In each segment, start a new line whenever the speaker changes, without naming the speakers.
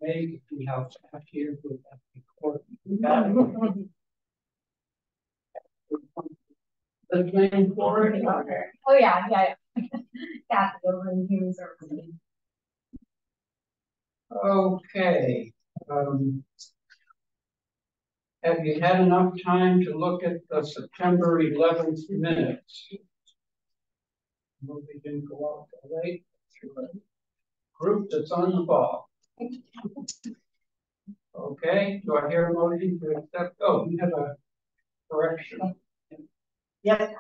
Maybe we have staff here with that report. The planning board.
Oh yeah. Kathy over in Human Services.
Okay. Have you had enough time to look at the September 11th minutes? We didn't go out that late. Group that's on the ball. Okay, do I hear a motion to accept? Oh, we have a correction.
Yep.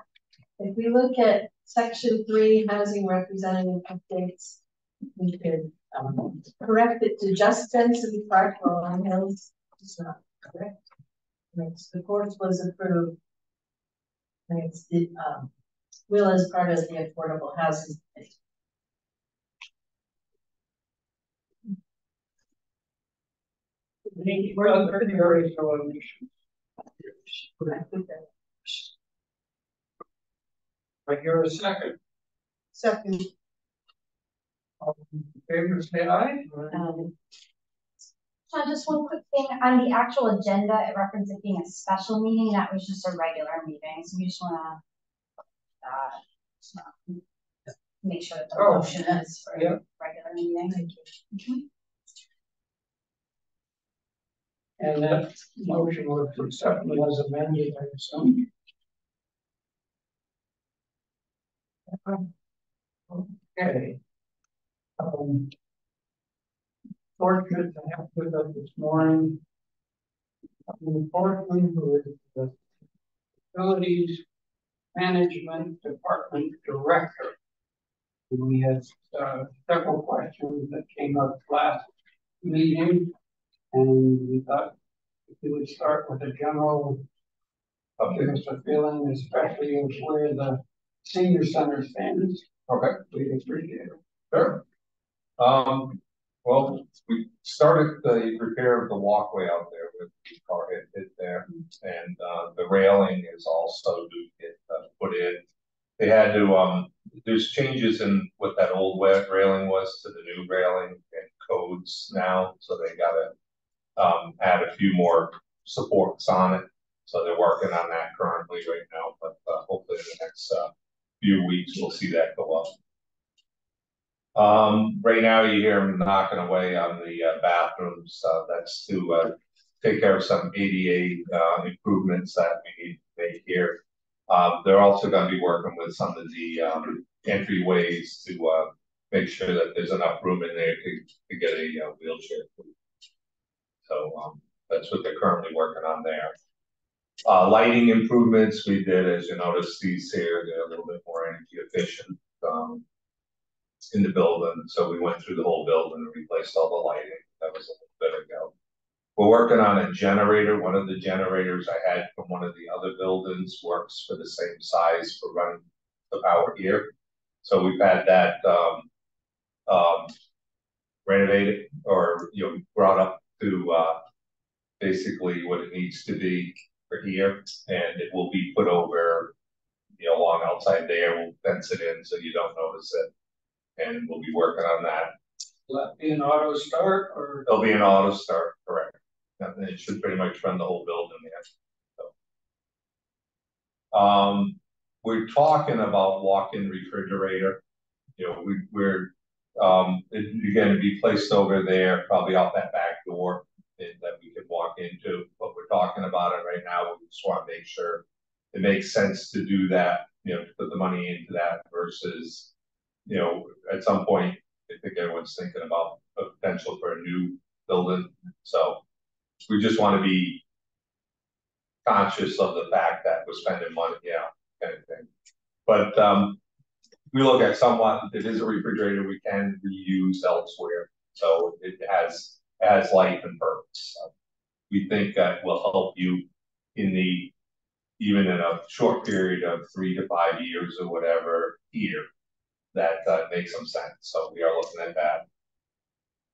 If we look at section 3, housing representative updates, we could correct it to just density park Long Hills. It's not correct. The course was approved. And it's the will as part of the affordable housing.
I hear a second.
Second.
All in favor, say aye.
Just one quick thing on the actual agenda, it referenced it being a special meeting. That was just a regular meeting, so we just want to make sure that the motion is for a regular meeting. Thank you.
And that motion was to accept it as amended, I assume. Okay. Fortunate to have with us this morning. Portland, who is the Facilities Management Department Director. We had several questions that came up last meeting, and we thought if we would start with a general give us a feeling, especially of where the senior center stands.
Okay.
We appreciate it.
Sure. Well, we started the repair of the walkway out there with the car hit there, and the railing is also due to get put in. They had to there's changes in what that old railing was to the new railing and codes now, so they got to add a few more supports on it. So they're working on that currently right now, but hopefully in the next few weeks we'll see that go up. Right now you hear them knocking away on the bathrooms. That's to take care of some ADA improvements that we need to make here. They're also going to be working with some of the entryways to make sure that there's enough room in there to get a wheelchair. So that's what they're currently working on there. Lighting improvements we did, as you notice, these here, they're a little bit more energy efficient in the building. So we went through the whole building and replaced all the lighting. That was a little bit ago. We're working on a generator. One of the generators I had from one of the other buildings works for the same size for running the power here. So we've had that renovated or brought up to basically what it needs to be for here, and it will be put over along outside there. We'll fence it in so you don't notice it, and we'll be working on that.
Will that be an auto start or?
It'll be an auto start, correct. And it should pretty much run the whole building there. So. We're talking about walk-in refrigerator. We're going to be placed over there, probably off that back door that we can walk into. But we're talking about it right now. We just want to make sure it makes sense to do that. To put the money into that versus, at some point, I think everyone's thinking about the potential for a new building. So we just want to be conscious of the fact that we're spending money, kind of thing. But we look at somewhat, it is a refrigerator we can reuse elsewhere. So it has life and purpose. So we think that will help you even in a short period of 3 to 5 years or whatever here, that makes some sense. So we are looking at that.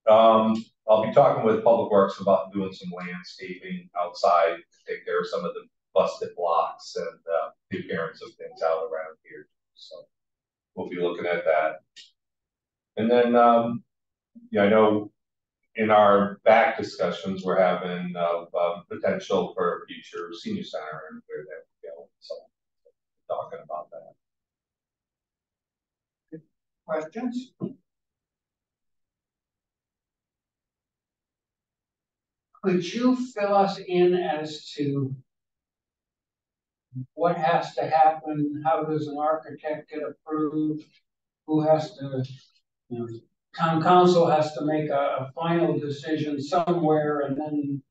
I'll be talking with Public Works about doing some landscaping outside to take care of some of the busted blocks and the appearance of things out around here. So we'll be looking at that. And then, I know in our back discussions, we're having potential for a future senior center and where that would go. So talking about that.
Questions? Could you fill us in as to what has to happen? How does an architect get approved? Who has to, you know, town council has to make a final decision somewhere, and then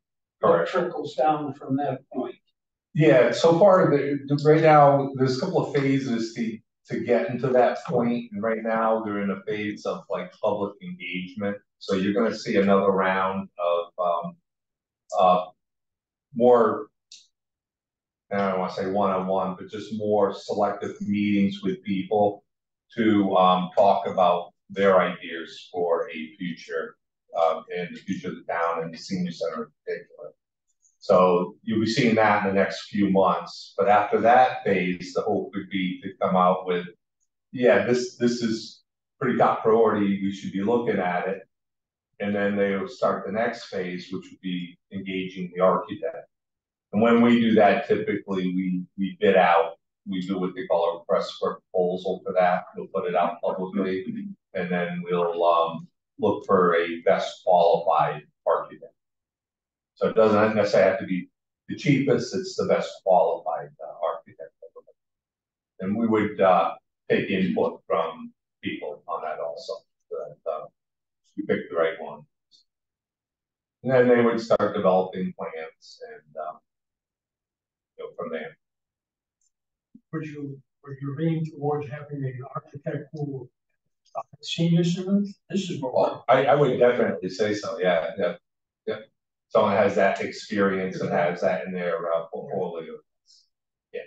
what trickles down from that point?
Yeah, so far, right now, there's a couple of phases to get into that point, and right now they're in a phase of like public engagement. So you're going to see another round of more, I don't want to say one-on-one, but just more selective meetings with people to talk about their ideas for a future and the future of the town and the senior center in particular. So you'll be seeing that in the next few months. But after that phase, the hope would be to come out with, yeah, this is pretty top priority. We should be looking at it. And then they'll start the next phase, which would be engaging the architect. And when we do that, typically we bid out. We do what they call a request for proposal for that. We'll put it out publicly, and then we'll look for a best qualified architect. So it doesn't necessarily have to be the cheapest, it's the best qualified architect. And we would take input from people on that also, so that we pick the right one. And then they would start developing plans and go from there.
Would you lean towards having an architect who senior center? This is what
I would definitely say so. Yeah. Someone has that experience and has that in their portfolio. Yeah.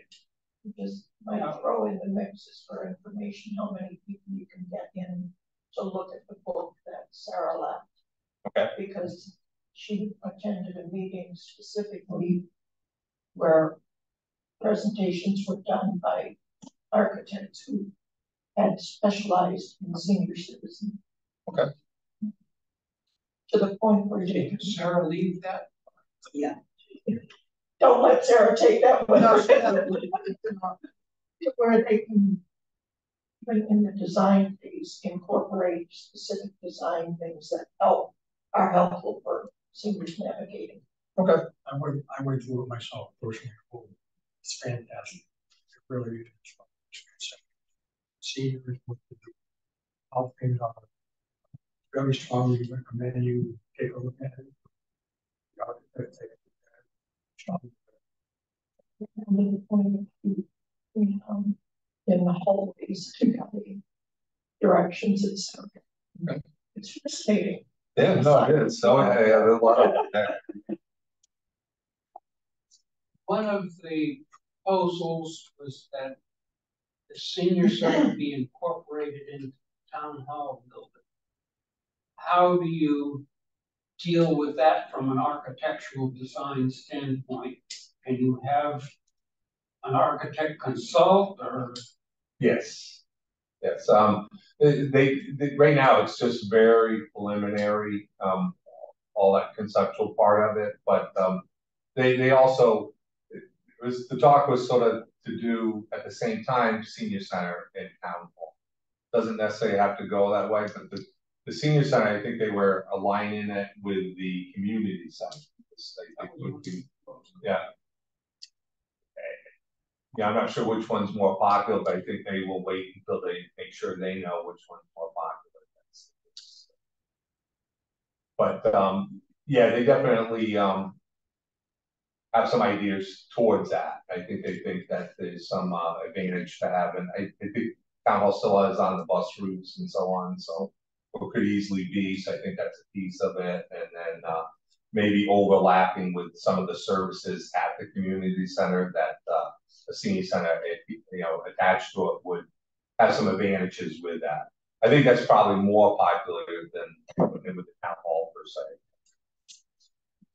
Just might throw in the mix is for information how many people you can get in to look at the book that Sarah left.
Okay.
Because she attended a meeting specifically where presentations were done by architects who had specialized in senior citizens.
Okay.
To the point where you
Did Sarah leave that?
Yeah. Don't let Sarah take that one. Where they can, when in the design phase, incorporate specific design things that are helpful for seniors navigating.
Okay.
I went through it myself personally. It's fantastic. It really is. Seniors, I'll very strongly recommend you take a look at it.
In the hallways to guide directions, etc.
Okay.
It's fascinating.
Yeah, no, it is. So yeah, there's a lot of that.
One of the proposals was that the senior center be incorporated into town hall building. How do you deal with that from an architectural design standpoint? Can you have an architect consult or?
Yes. They right now it's just very preliminary, all that conceptual part of it, but they also, the talk was sort of to do at the same time senior center and town hall. Doesn't necessarily have to go that way, but the senior center, I think they were aligning it with the community center. I think would be, yeah. Yeah, I'm not sure which one's more popular, but I think they will wait until they make sure they know which one's more popular. But yeah, they definitely have some ideas towards that. I think they think that there's some advantage to having. I think town hall still has on the bus routes and so on, so it could easily be. So I think that's a piece of it, and then maybe overlapping with some of the services at the community center that the senior center, attached to it would have some advantages with that. I think that's probably more popular than with the town hall per se.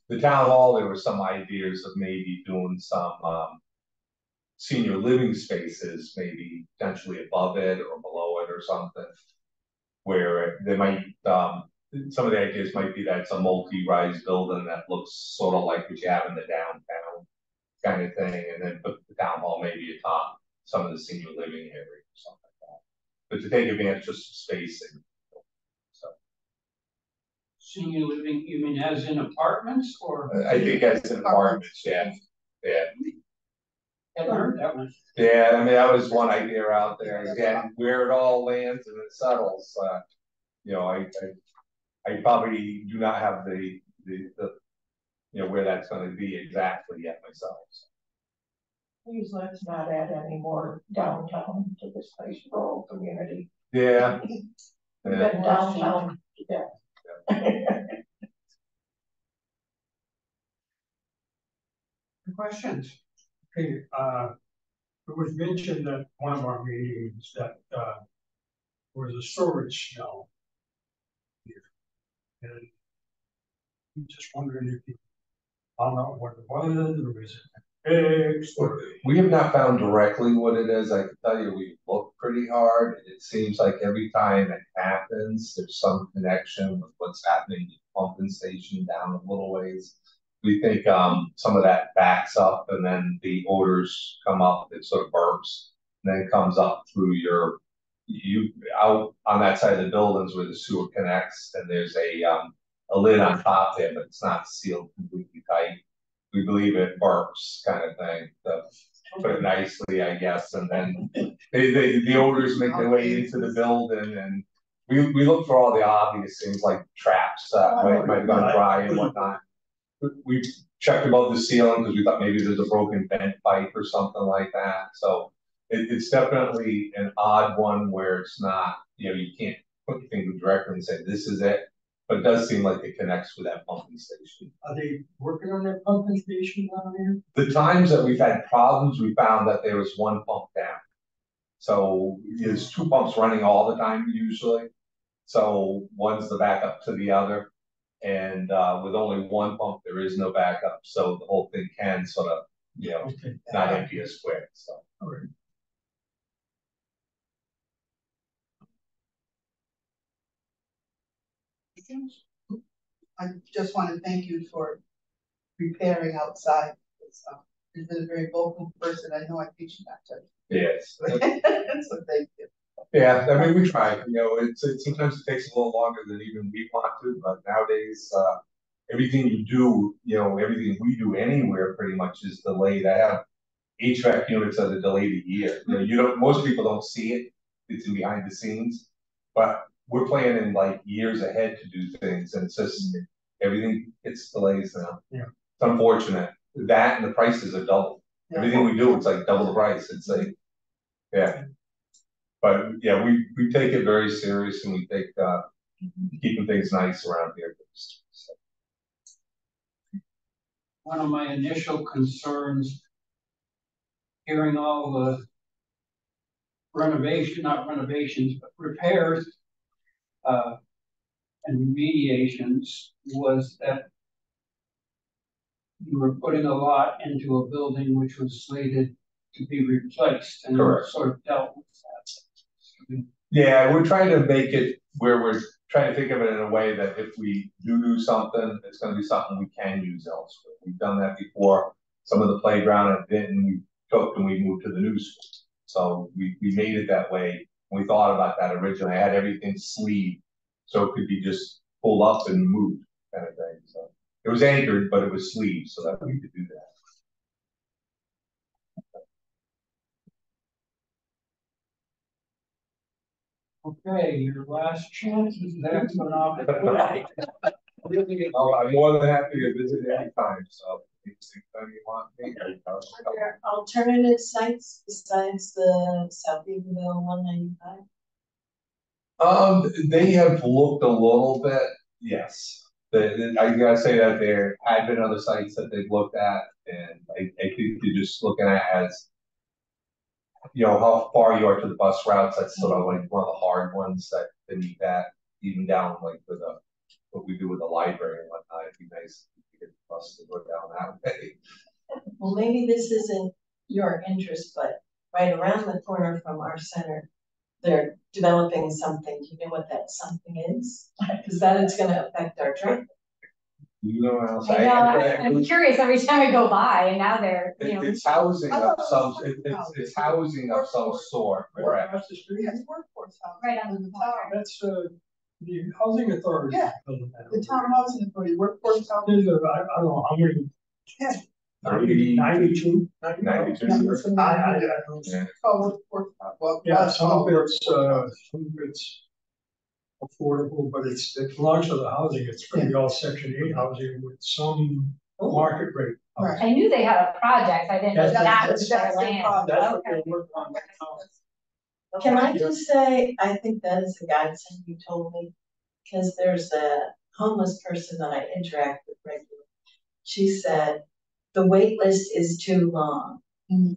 The town hall, there were some ideas of maybe doing some senior living spaces, maybe potentially above it or below it or something, where they might some of the ideas might be that it's a multi-rise building that looks sort of like what you have in the downtown kind of thing, and then put the town hall maybe atop some of the senior living area or something like that. But to take advantage of spacing. So
Senior living, you mean as in apartments or?
I think as in apartments, yeah.
I heard that one.
Yeah, I mean, that was one idea out there. Again, where it all lands and it settles, you know, I probably do not have the you know, where that's going to be exactly yet myself. So.
Please let's not add any more downtown to this nice rural community.
Yeah.
We've got downtown to death.
Questions?
Okay, it was mentioned at one of our meetings that there was a storage cell here. And I'm just wondering if you found out what it was, or is it fixed, or...
We have not found directly what it is. I can tell you we looked pretty hard. It seems like every time it happens, there's some connection with what's happening at the pumping station down a little ways. We think some of that backs up and then the odors come up, it sort of burps, and then it comes up through you out on that side of the buildings where the sewer connects, and there's a lid on top there, but it's not sealed completely tight. We believe it burps kind of thing, to put it nicely, I guess, and then the odors make their way into the building, and we look for all the obvious things like traps that might have gone dry and whatnot. We checked above the ceiling because we thought maybe there's a broken vent pipe or something like that. So it's definitely an odd one where it's not, you know, you can't put your finger directly and say this is it, but it does seem like it connects with that pumping station.
Are they working on that pumping station down here?
The times that we've had problems, we found that there was one pump down. So there's two pumps running all the time usually. So one's the backup to the other. And with only one pump, there is no backup, so the whole thing can sort of, you know, not empty as quick. So,
all right.
I just want to thank you for preparing outside. You've been a very vocal person. I know I teach you not to.
yes.
So thank you.
Yeah, I mean, we try. You know, sometimes it takes a little longer than even we want to, but nowadays, everything you do, you know, everything we do anywhere pretty much is delayed. I have HVAC units that are delayed a year. You know, most people don't see it. It's in behind the scenes, but we're planning like years ahead to do things, and it's just everything gets delays now.
Yeah,
it's unfortunate. That and the prices are double. Yeah. Everything we do, it's like double the price. It's like, yeah. But yeah, we take it very serious, and we take keeping things nice around here. So.
One of my initial concerns, hearing all the not renovations, but repairs and remediations, was that you were putting a lot into a building which was slated to be replaced, and sort of dealt with that.
Yeah, we're trying to make it where we're trying to think of it in a way that if we do something, it's going to be something we can use elsewhere. We've done that before. Some of the playground at Vinton we took and we moved to the new school. So we made it that way. We thought about that originally. I had everything sleeved so it could be just pulled up and moved kind of thing. So it was anchored, but it was sleeved so that we could do that.
Okay, your last chance is that one off.
Oh, I'm more than happy to visit anytime. So anytime you want me.
Are there alternative sites besides the South Eatonville 195?
They have looked a little bit, yes. I gotta say that there had been other sites that they've looked at, and I think you're just looking at as, you know, how far you are to the bus routes. That's sort of like one of the hard ones that they need that, even down like with what we do with the library and whatnot. It'd be nice to get the bus to go down that way.
Well, maybe this isn't your interest, but right around the corner from our center, they're developing something. Do you know what that something is? Because that is gonna affect our traffic.
You know what else?
I know, I'm curious every time I go by, and now they're, you know.
It's housing of some, it's housing of some sort,
Right
correct?
across the street.
Yes, workforce housing.
Right on the corner.
That's, the housing authority.
Yeah,
building that
The
over
town
there.
housing authority, workforce housing.
There's I don't know how many.
Yeah.
92.
92.
I don't.
Yeah.
Oh, workforce housing. Well,
Yeah, some of it's affordable, but it belongs to the housing. It's gonna be all Section 8 housing with some market rate.
Right.
I knew they had a project, I didn't know that was their
That's their
land.
project.
That's what
Okay.
they're working on right now.
Can I just say, I think that is a godsend you told me, because there's a homeless person that I interact with regularly. She said, the wait list is too long.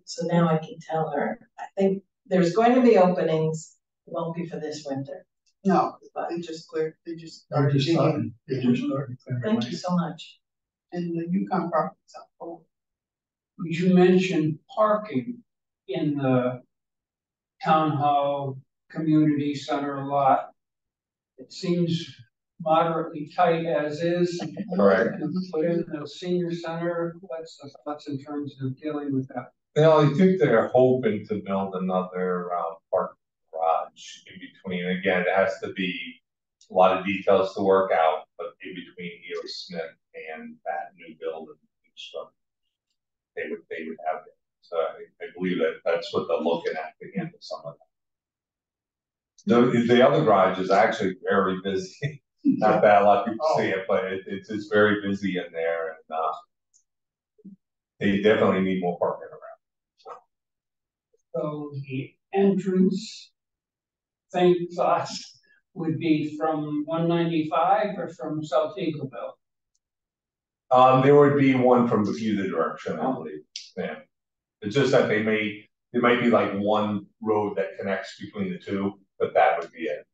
So now I can tell her, I think there's going to be openings, it won't be for this winter.
No,
But
they just cleared, they just
They're
started
just
digging,
starting, they're just starting.
thank you so much.
and the Yukon property's up. Oh,
You mentioned parking in the town hall community center lot. It seems moderately tight as is.
Correct.
And put in the senior center, what's the thoughts in terms of dealing with that?
Well, I think they're hoping to build another park garage in between. Again, it has to be a lot of details to work out, but in between E.O. Smith and that new building construction, they would have it. So I believe that's what they're looking at to handle some of that. The other garage is actually very busy. Not that a lot of people see it, but it's very busy in there, and they definitely need more parking around.
So the entrance, thoughts would be from 195 or from South Eagleville?
There would be one from either direction, I believe. Yeah. It's just that there might be like one road that connects between the two, but that would be it.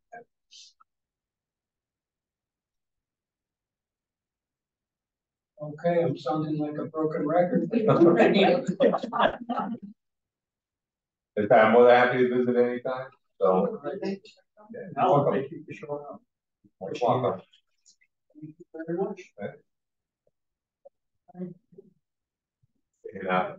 Okay, I'm sounding like a broken record.
In fact, I'm more than happy to visit anytime. So,
They-
yeah,
Now,
welcome.
thank you for showing up.
Welcome.
Thank you very much.
Yeah.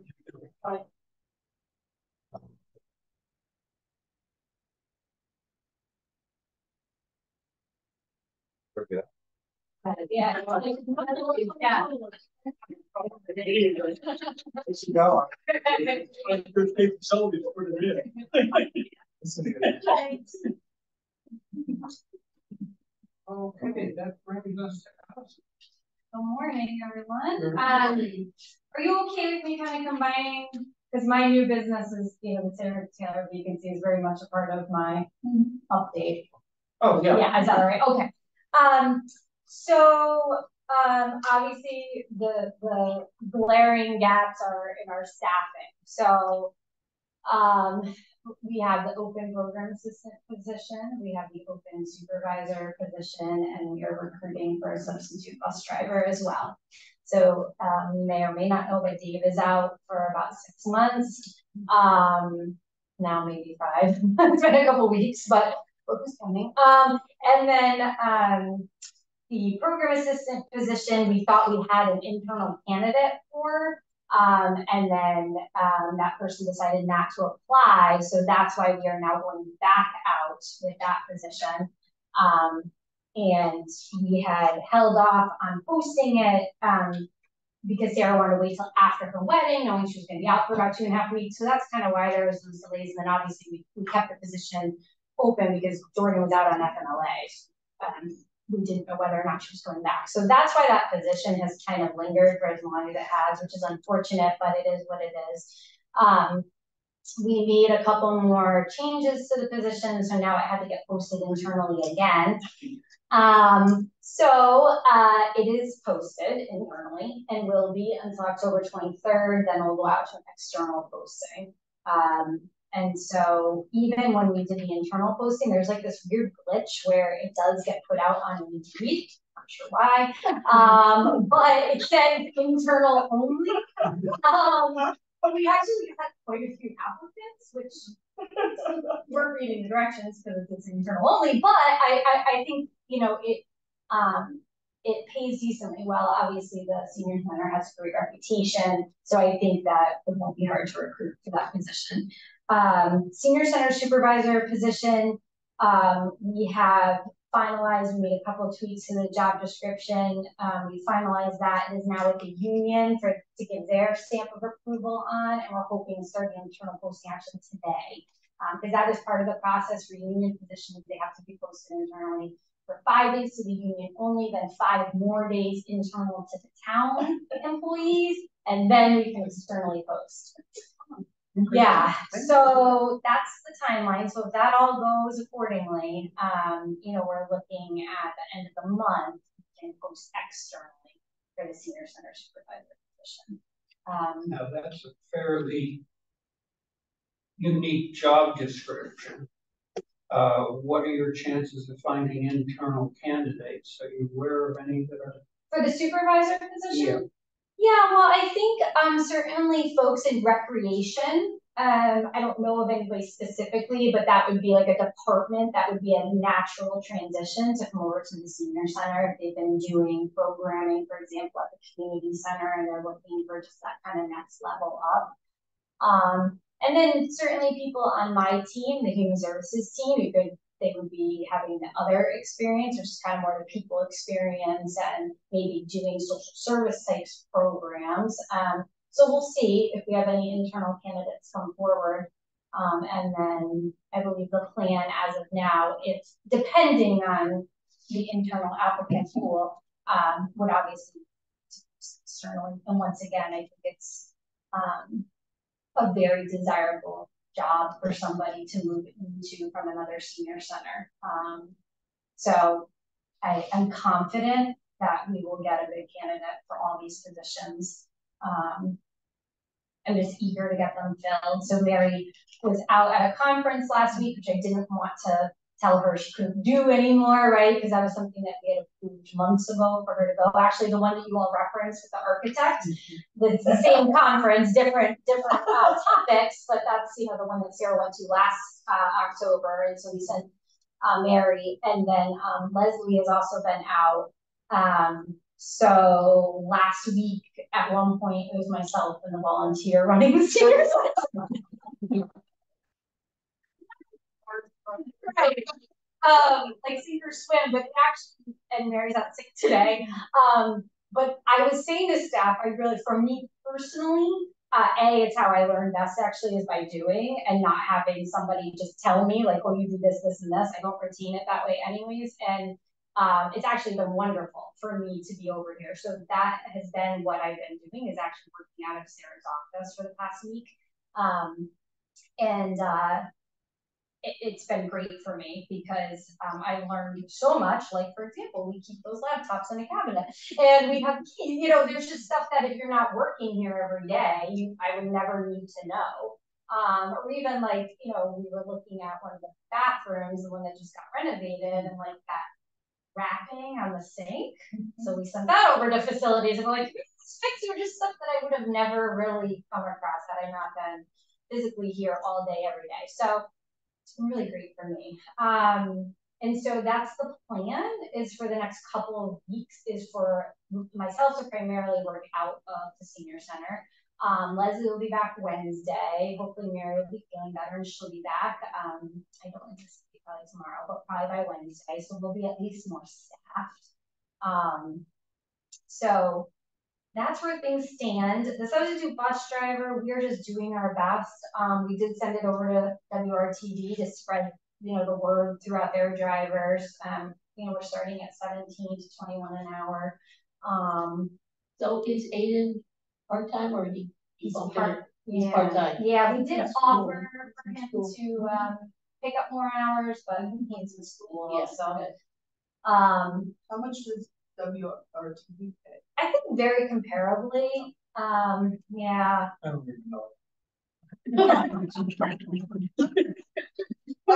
Okay.
Yeah. Yeah.
No. Good take facilities for the meeting.
Okay, that brings us to housing.
Good morning, everyone. Are you okay with me kind of combining, because my new business is, the Sarah Taylor vacancy is very much a part of my update.
Oh, yeah.
Yeah, is that all right? Okay. Obviously the glaring gaps are in our staffing. So, we have the open program assistant position, we have the open supervisor position, and we are recruiting for a substitute bus driver as well. So, you may or may not know that Dave is out for about 6 months. Now maybe 5. It's been a couple weeks, but look who's coming. And then the program assistant position, we thought we had an internal candidate for, and then that person decided not to apply. So that's why we are now going back out with that position. And we had held off on posting it because Sarah wanted to wait till after her wedding, knowing she was going to be out for about 2.5 weeks. So that's kind of why there was those delays. And then obviously we kept the position open because Jordan was out on FMLA. We didn't know whether or not she was going back. So that's why that position has kind of lingered for as long as it has, which is unfortunate, but it is what it is. We made a couple more changes to the position, so now it had to get posted internally again. It is posted internally and will be until October 23rd, then we'll go out to an external posting. And so even when we did the internal posting, there's like this weird glitch where it does get put out on Indeed. Not sure why, but it says internal only. But we actually had quite a few applicants, which we're reading the directions because it's internal only, but I think, you know, it pays decently well. Obviously, the senior center has a great reputation, so I think that it won't be hard to recruit for that position. Senior center supervisor position, we have finalized, we made a couple of tweaks to the job description. We finalized that. It is now with the union to give their stamp of approval on, and we're hoping to start the internal posting action today. Because that is part of the process for union positions. They have to be posted internally for 5 days to the union only, then 5 more days internal to the town employees, and then we can externally post. Yeah, so that's the timeline. So if that all goes accordingly, you know, we're looking at the end of the month, we can post externally for the senior center supervisor position.
Now that's a fairly unique job description. What are your chances of finding internal candidates? Are you aware of any that are?
For the supervisor position? Yeah, well, I think certainly folks in recreation, I don't know of anybody specifically, but that would be like a department that would be a natural transition to come over to the senior center if they've been doing programming, for example, at the community center, and they're looking for just that kind of next level up. And then certainly people on my team, the human services team, they would be having the other experience, which is kind of more the people experience and maybe doing social service types programs. So we'll see if we have any internal candidates come forward. And then I believe the plan as of now, it's depending on the internal applicant pool, would obviously externally. And once again, I think it's a very desirable job for somebody to move into from another senior center. So I'm confident that we will get a good candidate for all these positions. I'm just eager to get them filled. So Mary was out at a conference last week, which I didn't want to tell her she couldn't do anymore, right? Because that was something that we had approved months ago for her to go. Actually, the one that you all referenced with the architect, it's the same conference, different topics, but that's, you know, the one that Sarah went to last October. And so we sent Mary, and then Leslie has also been out. So last week, at one point, it was myself and the volunteer running the senior center. Right. Like sink or swim, but actually, and Mary's out sick today. But I was saying to staff, I really, for me personally, it's how I learn best actually is by doing and not having somebody just tell me like, oh, you do this, this, and this. I don't retain it that way anyways. And it's actually been wonderful for me to be over here. So that has been what I've been doing, is actually working out of Sarah's office for the past week. It's been great for me because I learned so much. Like, for example, we keep those laptops in a cabinet and we have, you know, there's just stuff that if you're not working here every day, I would never need to know. Or even like, you know, we were looking at one of the bathrooms, the one that just got renovated, and like that wrapping on the sink. So we sent that over to facilities and we're like, fix or just stuff that I would have never really come across had I not been physically here all day, every day. So it's been really great for me. And so that's the plan, is for the next couple of weeks is for myself to primarily work out of the senior center. Leslie will be back Wednesday. Hopefully Mary will be feeling better and she'll be back. I don't anticipate probably tomorrow, but probably by Wednesday. So we'll be at least more staffed. So that's where things stand. The substitute bus driver, we are just doing our best. We did send it over to WRTD to spread, you know, the word throughout their drivers. You know, we're starting at 17 to 21 an hour.
So is Aiden part-time or he's part-time?
Yeah, we did offer for him to pick up more hours, but he's in school.
Yeah.
So
how much does WRTD pay?
I think very comparably. Yeah.
I don't even know.
I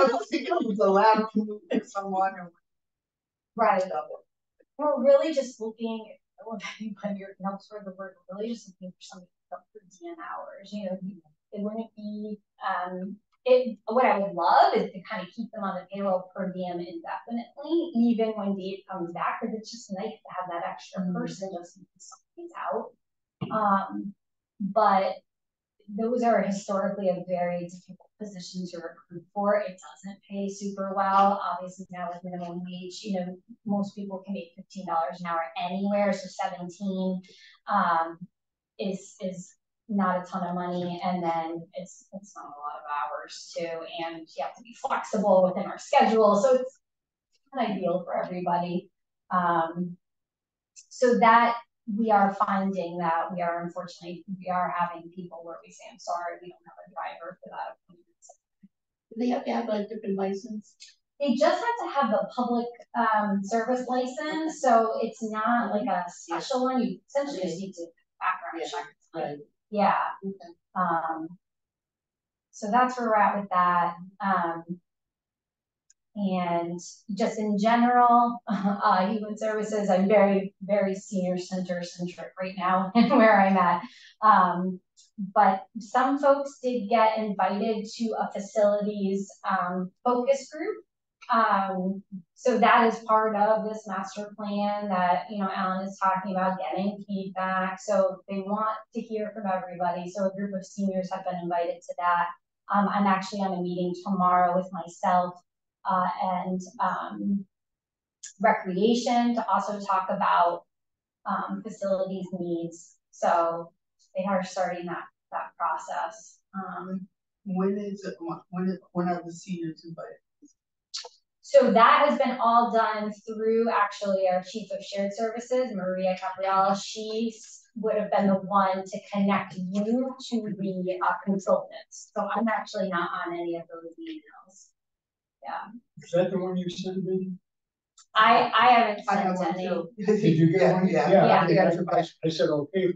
was thinking it was allowed to move to someone or
Right. We're really just looking, when you're helps for the word, we're really just looking for somebody to pick up for DN hours. You know, it wouldn't be what I would love is to kind of keep them on the payroll per diem indefinitely, even when Dave comes back, because it's just nice to have that extra person just in case something's out. But those are historically a very difficult position to recruit for. It doesn't pay super well. Obviously now with minimum wage, you know, most people can make $15 an hour anywhere. So 17 is not a ton of money. And then it's not a lot of hours too. And you have to be flexible within our schedule. So it's not ideal for everybody. So that we are finding that we are having people where we say, I'm sorry, we don't have a driver for that appointment.
Do they have to have a different license?
They just have to have the public service license, so it's not like a special one. You essentially just need to background check.
Right.
Yeah.
Okay.
So that's where we're at with that. And just in general, human services, I'm very, very senior center centric right now and where I'm at. But some folks did get invited to a facilities focus group. So that is part of this master plan that, you know, Alan is talking about, getting feedback. So they want to hear from everybody. So a group of seniors have been invited to that. I'm actually on a meeting tomorrow with myself and recreation to also talk about facilities needs. So they are starting that process.
When are the seniors invited?
So that has been all done through actually our chief of shared services, Maria Capriel. She would have been the one to connect you to the consultants. So I'm actually not on any of those emails. Yeah.
Is that the one you sent me?
I haven't
I have
sent
one
any.
too.
Did you get one?
Yeah.
I said, okay.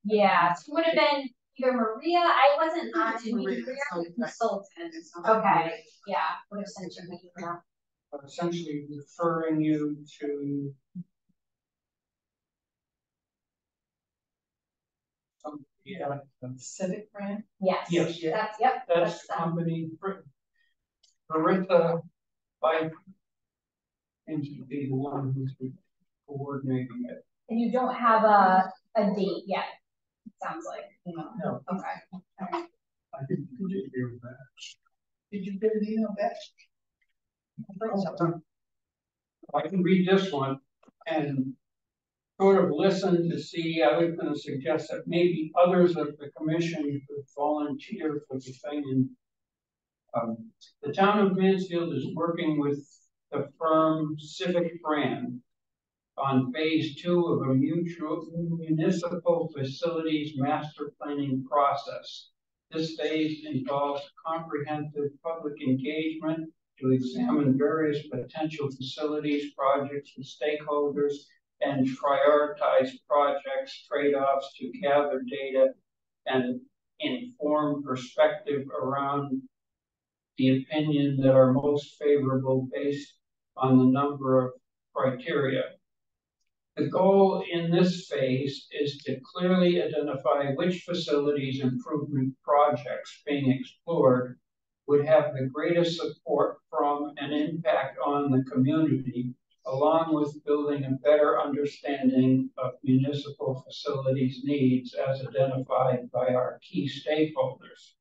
Yeah, so it would have been either Maria. I wasn't on it. Maria was a consultant. Okay. Yeah, would have sent you an email.
Essentially referring you to
Civic brand?
Yes.
Yes.
That's
the company. Marissa Bike seems to be the one who's coordinating it.
And you don't have a date yet, it sounds like.
No.
Okay. All right.
I didn't hear that.
Did you get an email back?
I can read this one and sort of listen to see. I was going to suggest that maybe others of the commission could volunteer for the thing. The town of Mansfield is working with the firm Civic Brand on phase 2 of a municipal facilities master planning process. This phase involves comprehensive public engagement to examine various potential facilities, projects, and stakeholders, and prioritize projects, trade-offs to gather data and inform perspective around the opinion that are most favorable based on the number of criteria. The goal in this phase is to clearly identify which facilities improvement projects being explored would have the greatest support from and impact on the community, along with building a better understanding of municipal facilities needs as identified by our key stakeholders.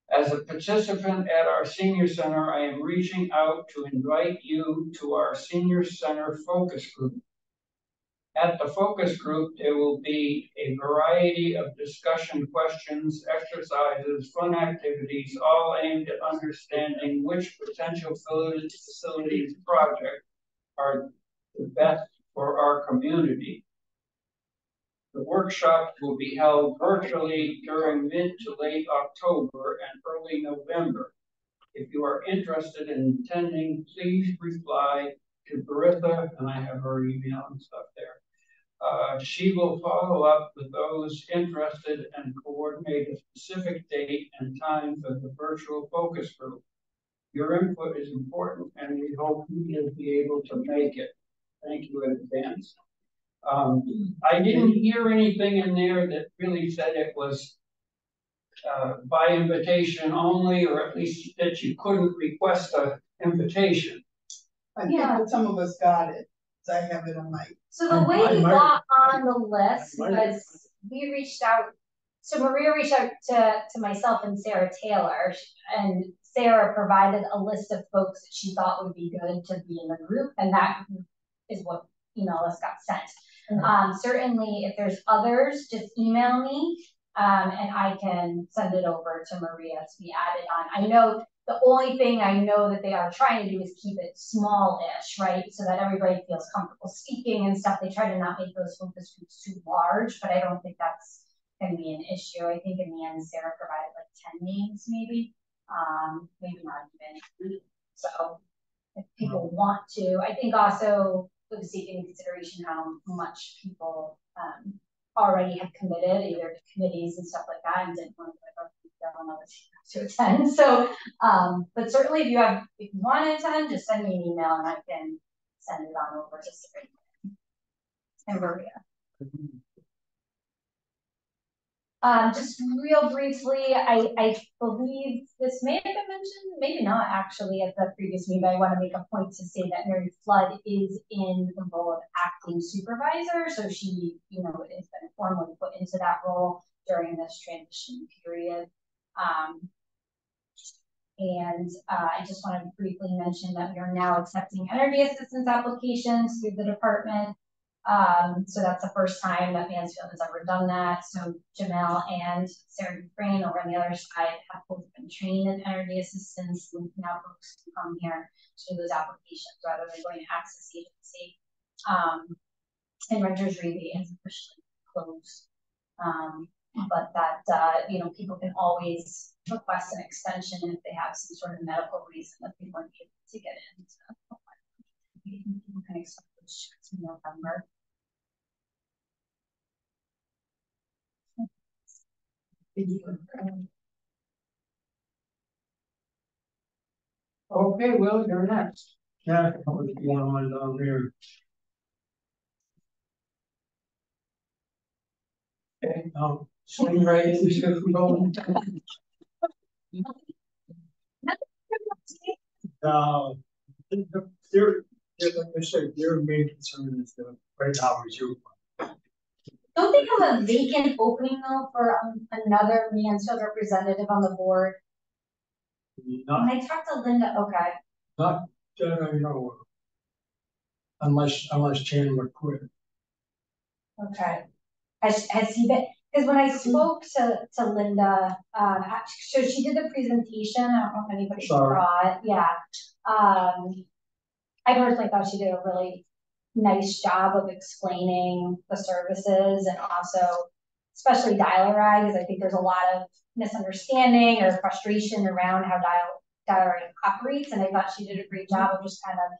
As a participant at our senior center, I am reaching out to invite you to our senior center focus group. At the focus group, there will be a variety of discussion questions, exercises, fun activities, all aimed at understanding which potential facilities projects are the best for our community. The workshop will be held virtually during mid to late October and early November. If you are interested in attending, please reply to Bertha, and I have her email and stuff there. She will follow up with those interested and coordinate a specific date and time for the virtual focus group. Your input is important, and we hope you will be able to make it. Thank you in advance. I didn't hear anything in there that really said it was by invitation only, or at least that you couldn't request an invitation.
I think that some of us got it, so I have it on my.
So the way we
might-
got on the list
I might-
was we reached out, so Maria reached out to myself and Sarah Taylor, and Sarah provided a list of folks that she thought would be good to be in the group, and that is what email list got sent. Certainly, if there's others, just email me, and I can send it over to Maria to be added on. I know the only thing I know that they are trying to do is keep it small-ish, right? So that everybody feels comfortable speaking and stuff. They try to not make those focus groups too large, but I don't think that's going to be an issue. I think in the end, Sarah provided like 10 names, maybe not even. So if people want to, I think also with taking into consideration how much people already have committed, either to committees and stuff like that, and didn't want to to attend. So, but certainly if you want to attend, just send me an email and I can send it on over to Sarah and Maria. Just real briefly, I believe this may have been mentioned, maybe not actually at the previous meeting, but I want to make a point to say that Mary Flood is in the role of acting supervisor. So she, has been formally put into that role during this transition period. I just want to briefly mention that we are now accepting energy assistance applications through the department. So that's the first time that Mansfield has ever done that. So Jamel and Sarah Dufresne over on the other side have both been trained in energy assistance. And now folks can come here to do those applications rather than going to Access Agency. And Renters Rebate is officially closed. But that, people can always request an extension if they have some sort of medical reason that they weren't able to get in. So people can expect those checks in November.
Okay, Will, you're next.
Yeah, what's going on down there?
Okay, swing right into the phone.
Like I said, their main concern is the right now resume.
Don't they have a vacant opening though for another Mansfield representative on the board? When I talked to Linda, okay.
Not that I know of. Unless Chandler quit.
Okay. Has he been, because when I spoke to Linda, so she did the presentation. I don't know if anybody saw it. Yeah. I personally thought she did a really nice job of explaining the services and also especially Dial-A-Ride, because I think there's a lot of misunderstanding or frustration around how Dial-A-Ride operates, and I thought she did a great job of just kind of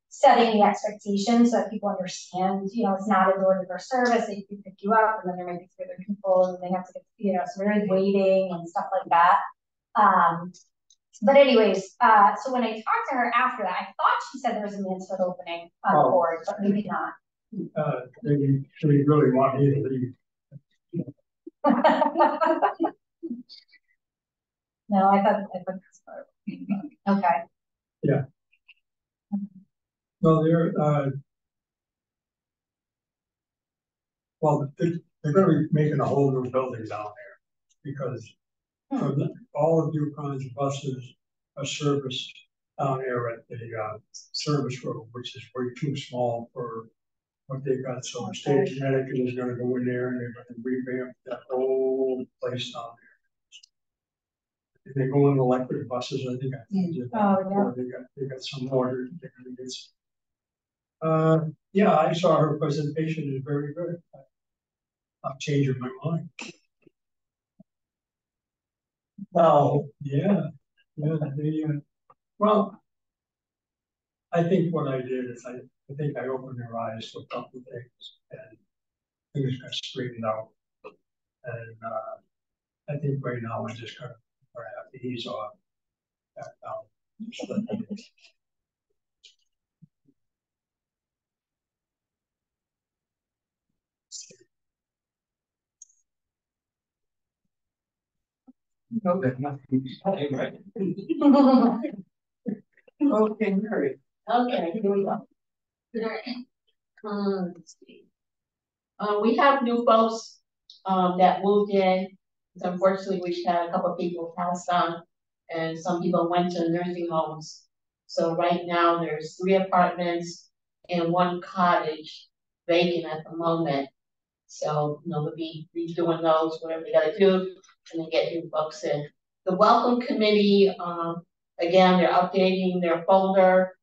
setting the expectations so that people understand, it's not a door-to-door service. They can pick you up, and then there might be other people, and they have to get, so there is waiting and stuff like that. But anyways, so when I talked to her after that, I thought she said there was a Mansfield opening on the board, but maybe not.
They really want me to leave.
No, I thought that's part of it. Okay.
Yeah. No, they're they're going to be making a whole new building down there because all of UConn's buses are serviced down there at the service road, which is way too small for what they've got. So the state of Connecticut is going to go in there and they're going to revamp that whole place down there. If they go in electric buses, I think they got some more. Yeah, I saw her presentation is very good. I'm changing my mind. Well, yeah. Well, I think what I did is I think I opened their eyes to a couple of things and things got straightened out. And I think right now I just gotta have to ease off back down.
No, that nothing to say, right? Okay, Mary.
Okay, here we go. Let's see. We have new folks, that moved in. So unfortunately, we had a couple of people pass on, and some people went to nursing homes. So right now, there's 3 apartments and 1 cottage vacant at the moment. So, we'll be redoing those, whatever they gotta do, and then get new folks in. The welcome committee, again, they're updating their folder,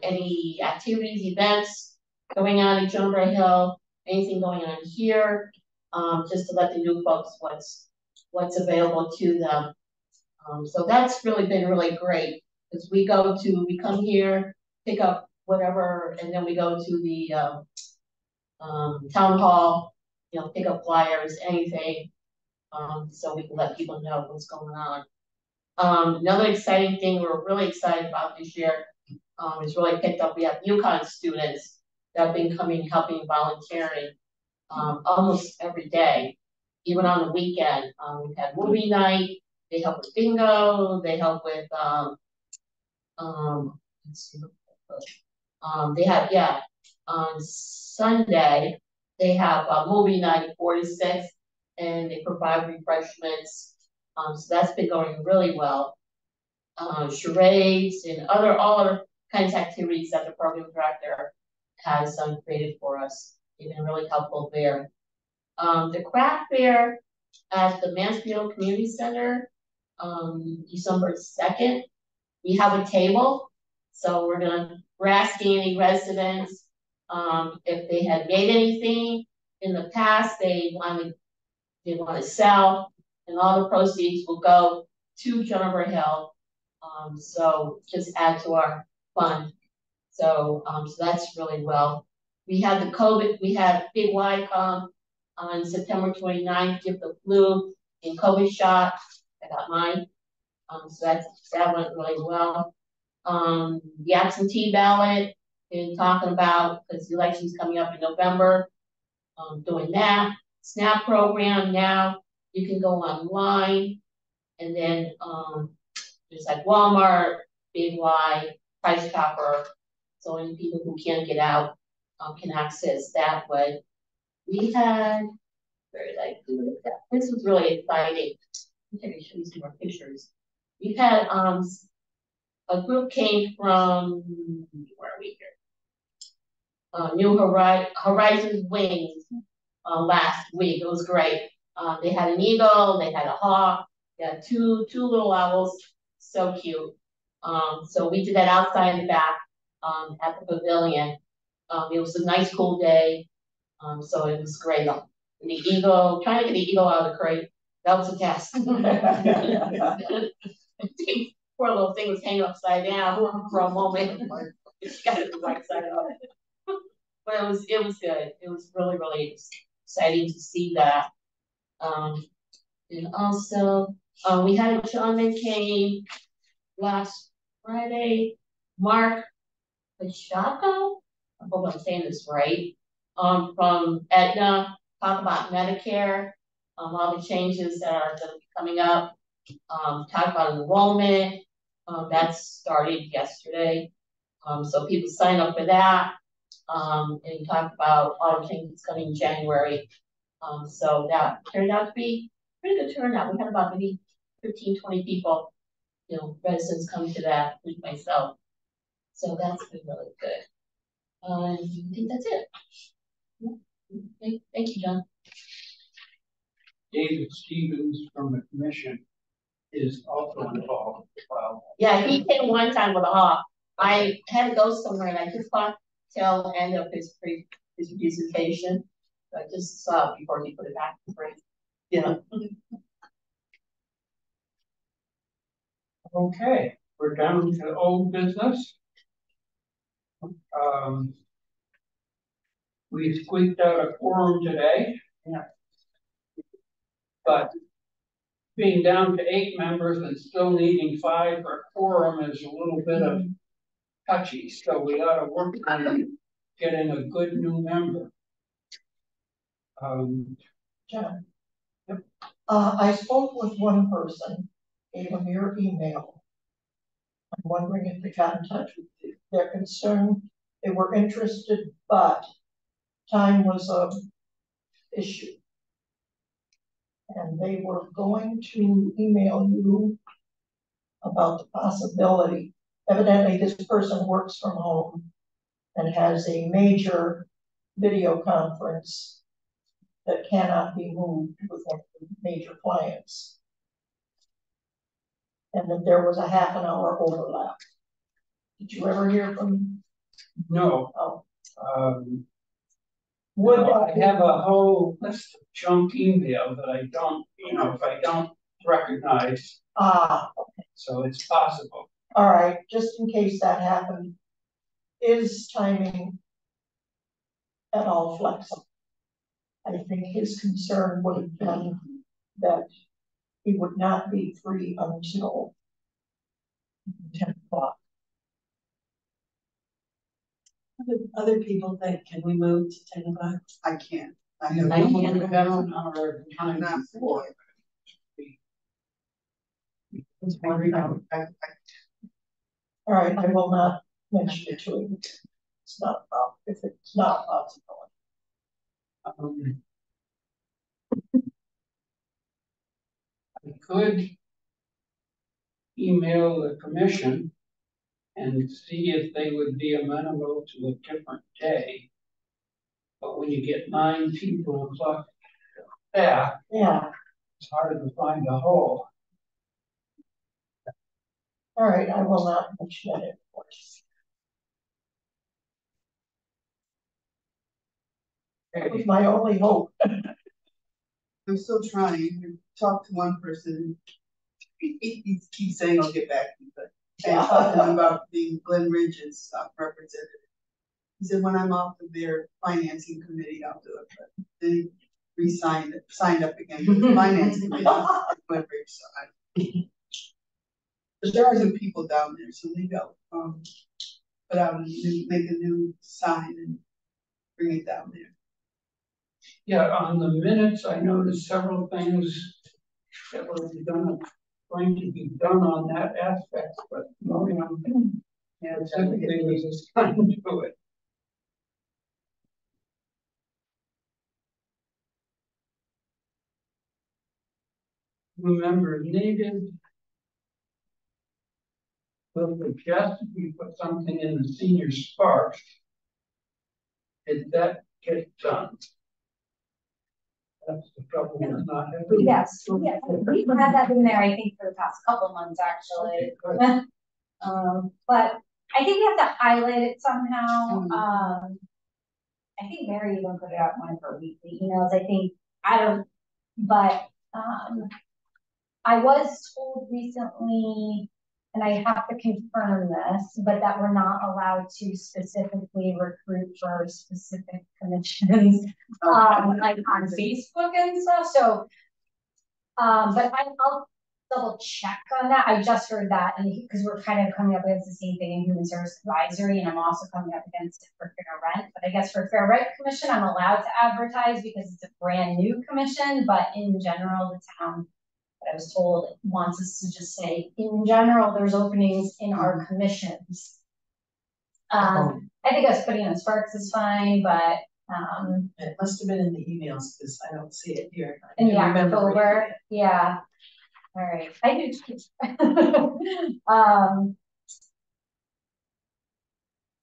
any activities, events going on in Junipero Hill, anything going on here, just to let the new folks what's available to them. So that's really been really great, because we come here, pick up whatever, and then we go to the town hall, pick up flyers, anything, so we can let people know what's going on. Another exciting thing we're really excited about this year, is really picked up. We have UConn students that have been coming, helping, volunteering, almost every day, even on the weekend. We've had movie night, they help with bingo, they help with, let's see, they have, on Sunday, they have a movie night 4 to 6, and they provide refreshments. So that's been going really well. Charades and all other kinds of activities that the program director has created for us. They've been really helpful there. The craft fair at the Mansfield Community Center, December 2nd, we have a table. So we're asking any residents, if they had made anything in the past they want to sell, and all the proceeds will go to Junipero Hill. So just add to our fund. So that's really well. We had Big Y come on September 29th, give the flu and COVID shot. I got mine. So that went really well. The absentee ballot, been talking about, because the election's coming up in November, doing that. SNAP program, now you can go online, and then there's like Walmart, Big Y, Price Chopper, so any people who can't get out can access that way. We had, where did I do that? This was really exciting. Let me show you some more pictures. We've had a group came from, where are we here? New Horizons Wings last week. It was great. They had an eagle, they had a hawk, they had two little owls, so cute. So we did that outside and back at the pavilion. It was a nice cool day, so it was great. And the eagle, trying to get the eagle out of the crate, that was a test. Poor little thing was hanging upside down for a moment. She got it the right side up. But it was good. It was really, really exciting to see that. And also, we had a gentleman came last Friday, Mark Pachaco, I hope I'm saying this right, from Aetna, talk about Medicare, all the changes that are going to be coming up, talk about enrollment, that started yesterday, so people sign up for that, and talk about all the changes coming in January, so that turned out to be pretty good turnout. We had about maybe 15, 20 people, residents come to that, with myself. So that's been really good. I think that's it. Okay. Thank you, John.
David Stevens from the commission is also involved as well.
Yeah, he came one time with a hawk. I had to go somewhere and I just thought till end of his presentation. So I just saw it before he put it back in frame. Yeah.
Okay, we're down to old business. We squeaked out a quorum today.
Yeah.
But being down to 8 members and still needing 5 for a quorum is a little bit of touchy. So we ought to work on getting a good new member.
John.
Yep.
I spoke with one person, gave them your email. I'm wondering if they got in touch with you. They're concerned, they were interested, but time was a issue. And they were going to email you about the possibility. Evidently, this person works from home and has a major video conference that cannot be moved with one of the major clients. And then there was a half an hour overlap. Did you ever hear from?
No.
Oh.
I have a whole list of junk email that I don't, if I don't recognize.
Okay.
So it's possible.
All right, just in case that happened, is timing at all flexible? I think his concern would have been that he would not be free until 10 o'clock.
Other people think, can we move to 10 o'clock?
I can't. I
You
have.
know, we've been on our time before.
It's one hour.
All right, I will not mention it to him. It's not a problem. If it's not possible.
I could email the commission and see if they would be amenable to a different day. But when you get 9 people plus staff,
Yeah.
it's hard to find a hole.
All right, I will not mention it, of course. That was my only hope.
I'm still trying. I talked to one person. He keeps saying I'll get back to you, but I talked to him about being Glen Ridge's representative. He said when I'm off of their financing committee, I'll do it. But then he signed up again for the finance committee at Glen Ridge. So but there are some people down there, so maybe I'll put out make a new sign and bring it down there.
Yeah, on the minutes, I noticed several things that were going to be done on that aspect, but typically was assigned to it. Remember, needed. Will suggest we put something in the senior spark. Did that get done? That's the trouble with not having.
Yes, we've had that in there, I think, for the past couple of months, actually. Okay. But I think we have to highlight it somehow. I think Mary even put it out in one of her weekly emails. But I was told recently, and I have to confirm this, but that we're not allowed to specifically recruit for specific commissions, like on Facebook and stuff. So, but I'll double check on that. I just heard that, and because we're kind of coming up against the same thing in Human Service Advisory, and I'm also coming up against it for Fair Rent. But I guess for Fair Rent Commission, I'm allowed to advertise because it's a brand new commission. But in general, the town, I was told, wants us to just say, in general, there's openings in our commissions. I think us putting on Sparks is fine, but
it must have been in the emails because I don't see it here.
In the October, yeah. All right, I do too.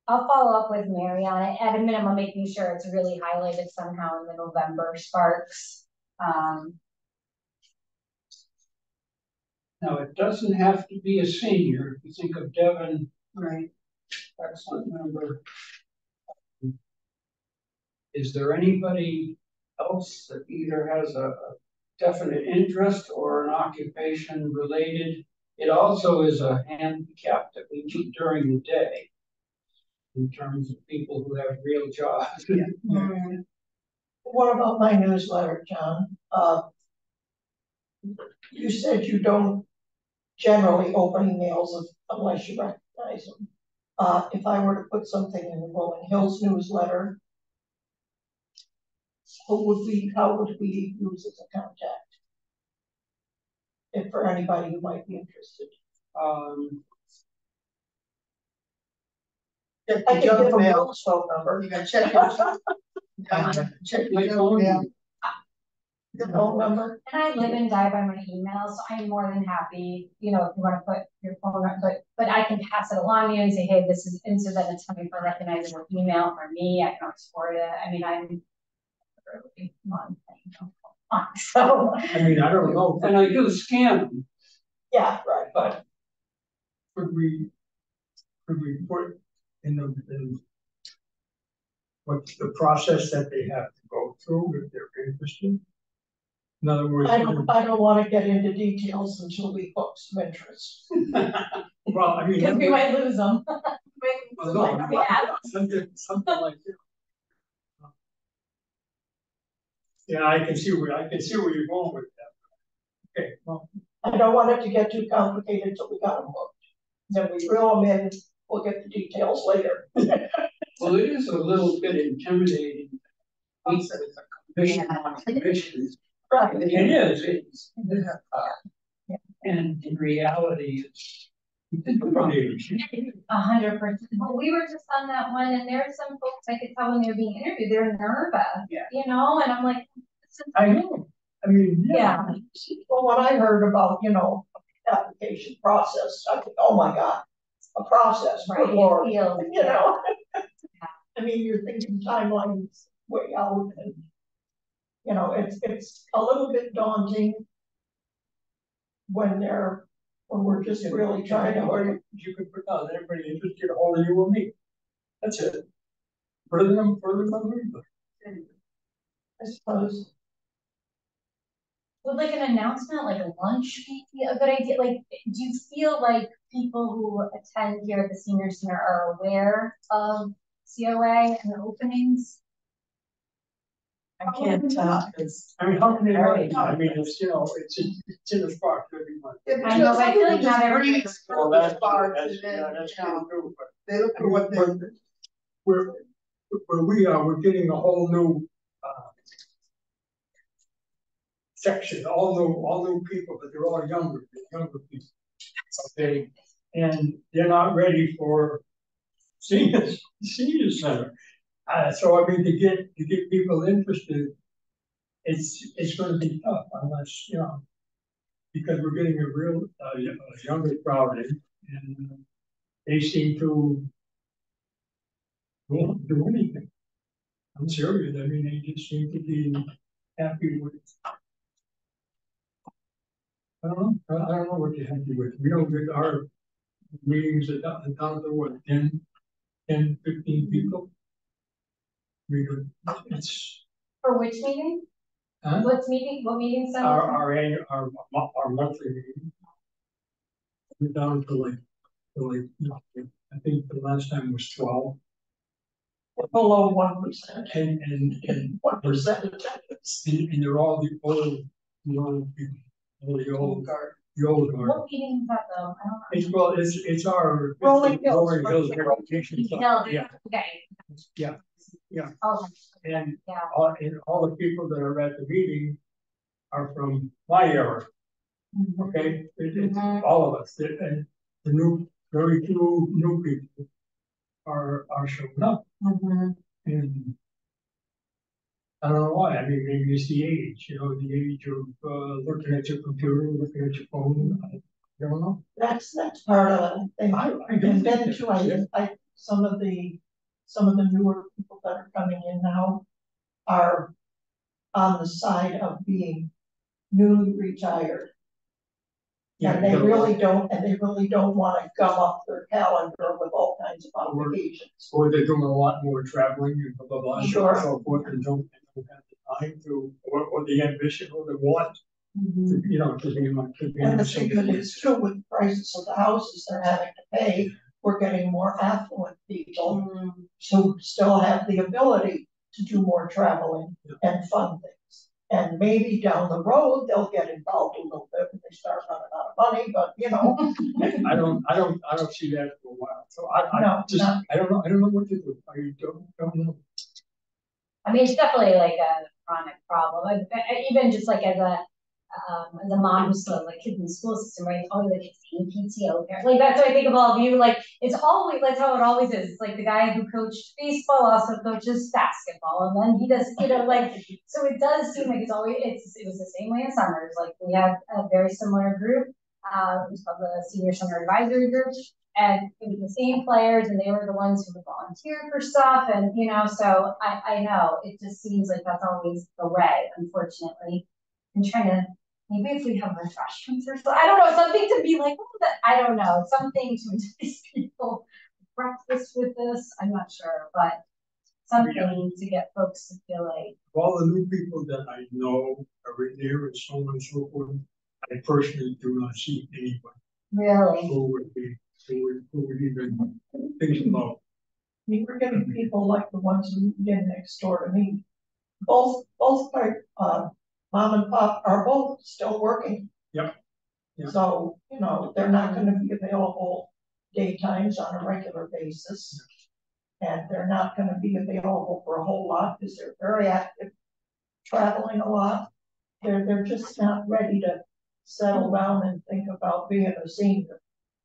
I'll follow up with Mary on it, at a minimum, making sure it's really highlighted somehow in the November Sparks.
Now, it doesn't have to be a senior. If you think of Devin,
Right.
Excellent member. Is there anybody else that either has a definite interest or an occupation related? It also is a handicap that we keep during the day in terms of people who have real jobs.
Yeah.
What about my newsletter, John? You said you don't generally open emails unless you recognize them. If I were to put something in the Rolling Hills newsletter, how would we use as a contact? if for anybody who might be interested.
Check
I
your
can give
junk
them
mail.
Bill's phone number.
You gotta check your check your junk mail.
The phone number.
And I live and die by my email, so I'm more than happy, you know, if you wanna put your phone number, but I can pass it along to you and say, hey, this is, and so that it's coming from a recognizable email for me, I can always forward it, I mean, I'm really on, so.
I mean, I don't know,
And I do scan them,
Yeah, right.
but
could we put in what's the process that they have to go through if they're interested? In other words,
I don't wanna get into details until we hook some interest.
well, I mean.
Cause we might lose them.
Well, no, I mean,
Yeah.
something like that. Yeah, I can see where you're going with that. Okay, well,
I don't want it to get too complicated till we got them hooked. Then we reel them in, we'll get the details later.
well, it is a little bit intimidating. It's a commission on commissions.
Right.
It is, and in reality, it's.
$100%. Well, we were just on that one, and there's some folks I could tell when they were being interviewed, they're nervous.
Yeah.
You know, and I'm like, this is.
I know, I mean,
Yeah.
Well, when I heard about, you know, application process, I think, oh my God, a process,
Right,
good Lord,
it feels,
you know? I mean, you're thinking timelines way out and, you know, it's a little bit daunting when we're just really trying to hurry.
you could put out, everybody interested, all of you or me. That's it. Further than
I suppose.
would like an announcement, like a lunch be a good idea? Like, do you feel like people who attend here at the senior center are aware of COA and the openings?
I can't tell, because.
I mean, how can they write? I mean, it's, you know, it's in the spark every month.
I know, but I feel like not everybody-
Well, that's true too, but.
They look for what they're.
Where we are, we're getting a whole new, section, all new people, but they're all younger people. Okay, and they're not ready for senior center. So I mean, to get people interested, it's gonna be tough unless, you know, because we're getting a real, younger crowd in, and they seem to won't do anything. I'm serious, I mean, they just seem to be happy with. I don't know what you're happy with. We don't get our meetings down to what, 10, 15 people? It's.
For which meeting?
Huh?
What meeting?
Our annual, our monthly meeting. We're down to like, you know, I think the last time was 12.
Below 1%.
And
1% attendance.
And they're all the old people. The old guard.
What meeting is that though? I don't know.
It's our
Rolling Hills.
Rehabilitation Fund. Yeah.
Okay.
Yeah.
Oh,
And
yeah.
all the people that are at the meeting are from my era. Okay, it's all of us, and the very few new people are showing up. And I don't know why. I mean, maybe it's the age, you know, the age of looking at your computer, looking at your phone. I don't know.
That's part of it. And
don't
then
think
too, I some of the newer people that are coming in now are on the side of being newly retired.
Yeah,
And they really don't want to gum up their calendar with all kinds of obligations.
Or they're doing a lot more traveling and blah, blah, blah,
Sure.
and so forth, and don't have the time to, or the ambition or the want, to, you know, to be
And the thing that is too, with the prices of the houses they're having to pay, we're getting more affluent people who still have the ability to do more traveling and fun things. And maybe down the road, they'll get involved a little bit when they start running out of money, but you know.
I don't see that for a while, so I don't know what to do. I don't know.
I mean, it's definitely like a chronic problem. Even just like as a as a mom who's still like kids in the school system, right? It's always like it's PTO parent. Like that's what I think of all of you. Like it's always that's how it always is. It's like the guy who coached baseball also coaches basketball, and then he does, like so it does seem like it was the same way in summers. Like we had a very similar group. It was called the Senior Summer Advisory Group. And it was the same players, and they were the ones who would volunteer for stuff. And, so I know it just seems like that's always the way, unfortunately. I'm trying to, maybe if we have refreshments or something, I don't know, something to be like, I don't know, something to entice people, breakfast with this, I'm not sure, but something to get folks to feel like.
All the new people that I know are in there and so on and so forth, I personally do not see anybody.
Really?
Who would even think about.
We were getting people like the ones who live next door to me. Both my mom and pop are both still working.
Yep. Yeah.
So, they're not going to be available daytimes on a regular basis. And they're not going to be available for a whole lot because they're very active, traveling a lot. They're just not ready to settle down and think about being a senior.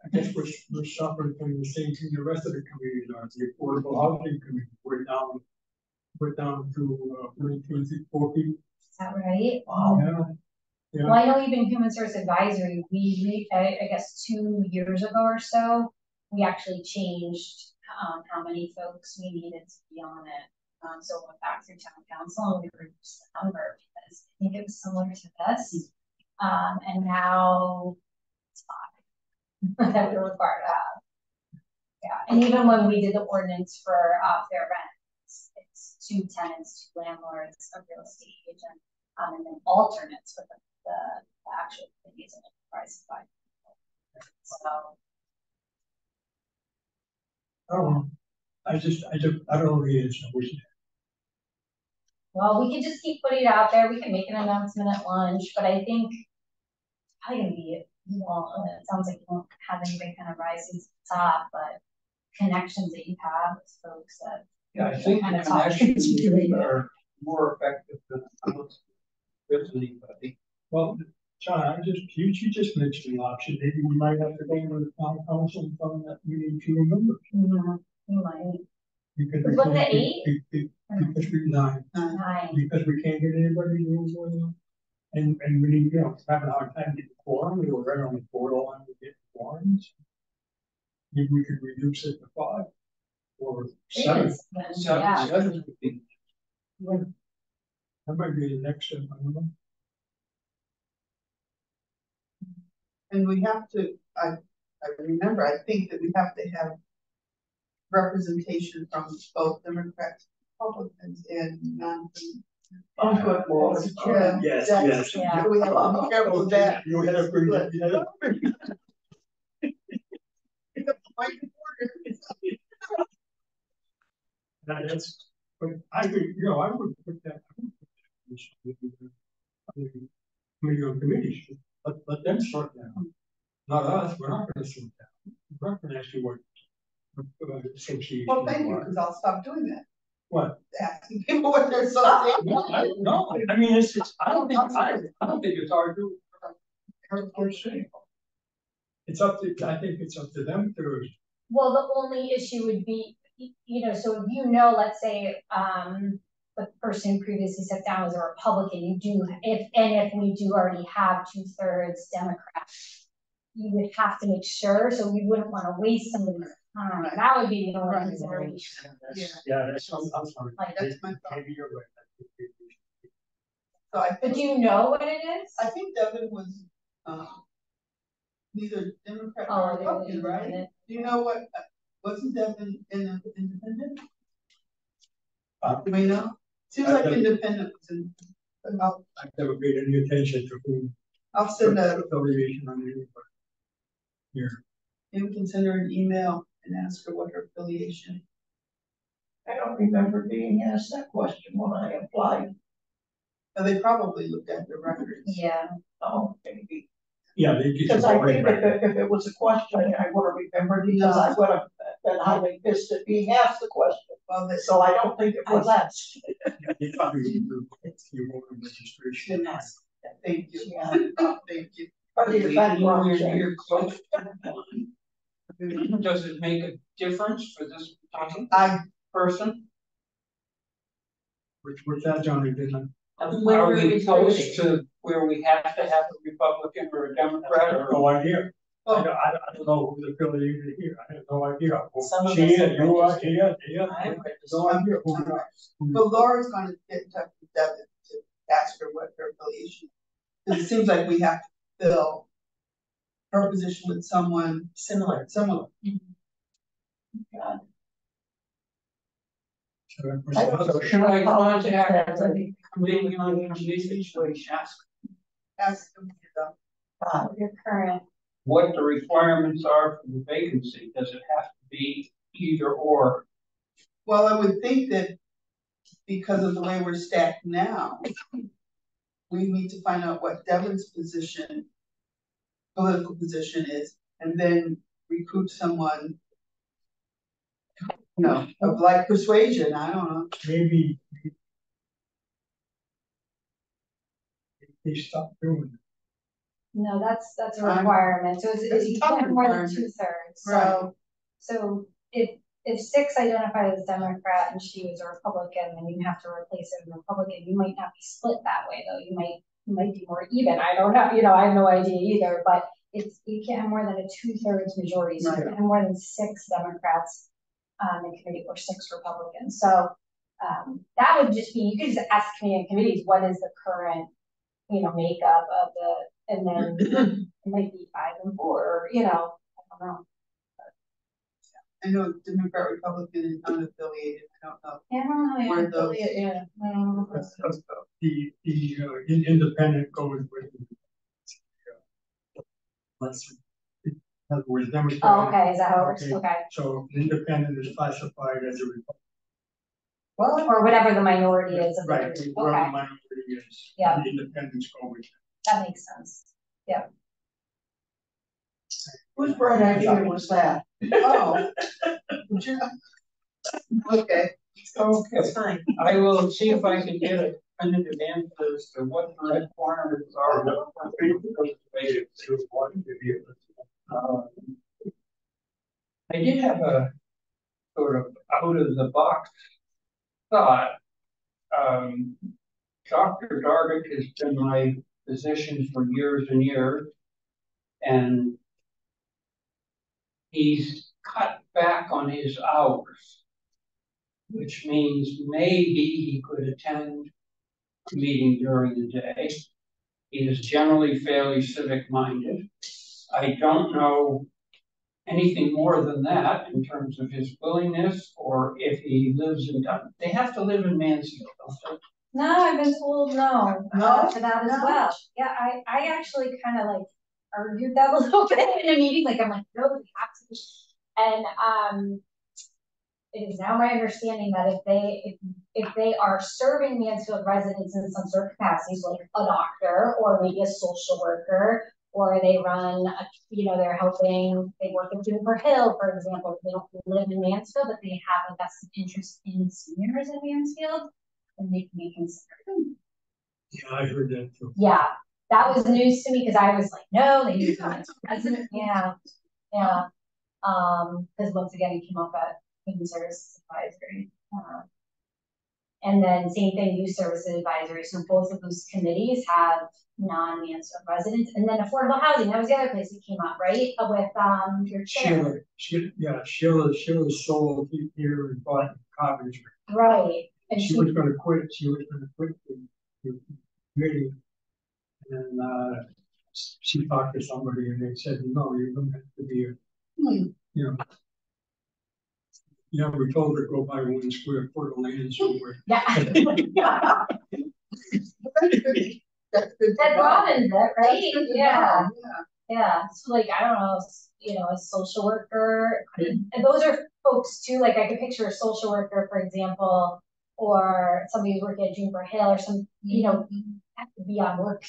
I guess we're suffering from the same thing the rest of the communities are. The affordable housing community, we're down to 4 people.
Is that right?
Wow. Yeah.
Well, I know even Human Service Advisory, I guess 2 years ago or so, we actually changed how many folks we needed to be on it. So we went back through town council and we reduced the number because I think it was similar to this. And now it's 5 that we're required to have. Yeah, and even when we did the ordinance for fair rent, it's 2 tenants, 2 landlords, a real estate agent, and then alternates with the actual committees and enterprise by people. So.
Oh, I don't know the answer.
Well, we can just keep putting it out there. We can make an announcement at lunch, but I think it's probably gonna be, it sounds like you don't have anybody kind of rising to the top, but connections that you have with folks that.
Yeah, I think the connections are more effective than originally, but I think.
Well, John, you just mentioned the option. Maybe we might have to go to the town council and tell them that we need 2 members.
Mm-hmm. You might.
Because
was it 8?
Because we 9.
9.
Because we can't get anybody to and we need, having a hard time getting quorum. We were right on the borderline to get quorums. Maybe we could reduce it to 5 or 7.
Yeah.
7 would be.
That might be the next step. I don't know.
And we have to, I remember, I think that we have to have representation from both Democrats, Republicans, and
Good Lord.
Yes,
yes.
Yeah.
We have to be careful with that.
You had a pretty That's, but I think, I would put that. Committees, let them sort down. Not us, we're not going to sort down. We're not going to ask you what association.
Well, thank you, because I'll stop doing that.
What?
Asking people what they're associating.
No, I mean, I don't think it's hard to. It's up to, I think it's up to them to.
Well, the only issue would be, so if let's say, the person who previously stepped down was a Republican, if we do already have 2/3 Democrats, you would have to make sure, so we wouldn't want to waste somebody's time. Right. That would be the only consideration.
Yeah, that's I'm sorry.
Like,
that's my thought.
Maybe you're right.
So
but do you know what it is?
I think Devin was neither Democrat or Republican, right? Do you know what? Wasn't Devin independent? Do we know? Seems like independent was in.
I've never paid any attention to who.
I'll send a
affiliation on anybody. Here.
Maybe we can send her an email and ask her what her affiliation.
I don't remember being asked that question when I applied.
But they probably looked at the records.
Yeah.
Oh, maybe.
Yeah,
because I think if it was a question, I would have remembered because I would have been highly pissed at being asked the question. Well, so I don't think it was asked.
You probably need to your voter registration.
Thank you.
Yeah.
Thank you.
Part of your background check.
You're close to one. Does it make a difference for this person?
Which that Johnny didn't.
Are we close to where we have to have a Republican or a Democrat or?
No idea.
Oh.
I don't know who's affiliated here. I have no idea.
Some of
She
us
is,
are
you are,
registered.
he is, he is.
I'm
No idea who we
I'm
are.
But Laura's gonna get in touch with Devin to ask her what her affiliation is. Because it seems like we have to fill her position with someone
Similar.
similar.
God.
So should I contact the committee on these situations?
Ask them,
Your current,
What the requirements are for the vacancy? Does it have to be either or?
well, I would think that because of the way we're stacked now, we need to find out what Devin's position, political position is, and then recruit someone, you know, of like persuasion, I don't know.
Maybe they stopped doing it.
no, that's a requirement, so it's you can't have more than
requirement.
2/3,
Right.
so if 6 identified as Democrat and she was a Republican, then you have to replace it with a Republican, you might not be split that way, though, you might be more even, I don't know, I have no idea either, but you can't have more than a 2/3 majority, so you can't have more than 6 Democrats on the committee or 6 Republicans, so that would just be, you could just ask committee committees, what is the current, makeup of and then it might be 5 and 4, or, I don't know.
I know Democrat, Republican is unaffiliated, I don't know.
Yeah, I don't know,
Where those-
yeah.
The independent goes with. Let's see. In other words, Democrat.
Oh, okay, is that how it works? Okay.
So independent is classified as a Republican.
Well, or whatever the minority is of the
Right,
group.
where the
Okay,
minority is.
Yeah.
The independents go with.
that makes sense.
Whose bright idea was that?
Oh. Would you- Okay.
Okay,
Fine.
I will see if I can get a definitive answer as to what the requirements are. I did have a sort of out of the box thought. Dr. Dargic has been my physician for years and years. And he's cut back on his hours, which means maybe he could attend a meeting during the day. He is generally fairly civic minded. I don't know anything more than that in terms of his willingness, or if he lives in, they have to live in Mansfield, don't they?
No, I've been told no,
No?
for that as
No?
well. Yeah, I actually kind of like argued that a little bit in a meeting, like I'm like, no, we have to. And it is now my understanding that if they are serving Mansfield residents in some sort of capacity, so like a doctor or maybe a social worker, or they run, they're helping, they work in Juniper Hill, for example, they don't live in Mansfield, but they have a vested interest in seniors in Mansfield, and they can be considered.
Yeah, I heard that too.
Yeah, that was news to me because I was like, no, they use them as president. Yeah. Because once again, it came up at Human Services Advisory. And then same thing, Youth Services Advisory. So both of those committees have non-Mansfield residents. And then affordable housing, that was the other place that came up, right? With your chair.
Sheila sold here and bought Cottage.
Right. And
She was gonna quit the committee. And she talked to somebody and they said, no, you're gonna have to be we told her to go buy 1 square foot of land somewhere.
Yeah.
That's good.
That broadens it, right? Yeah.
Yeah.
Yeah, so like, I don't know, a social worker, and those are folks too, like I could picture a social worker, for example, or somebody who's working at Juniper Hill or some, have to be on work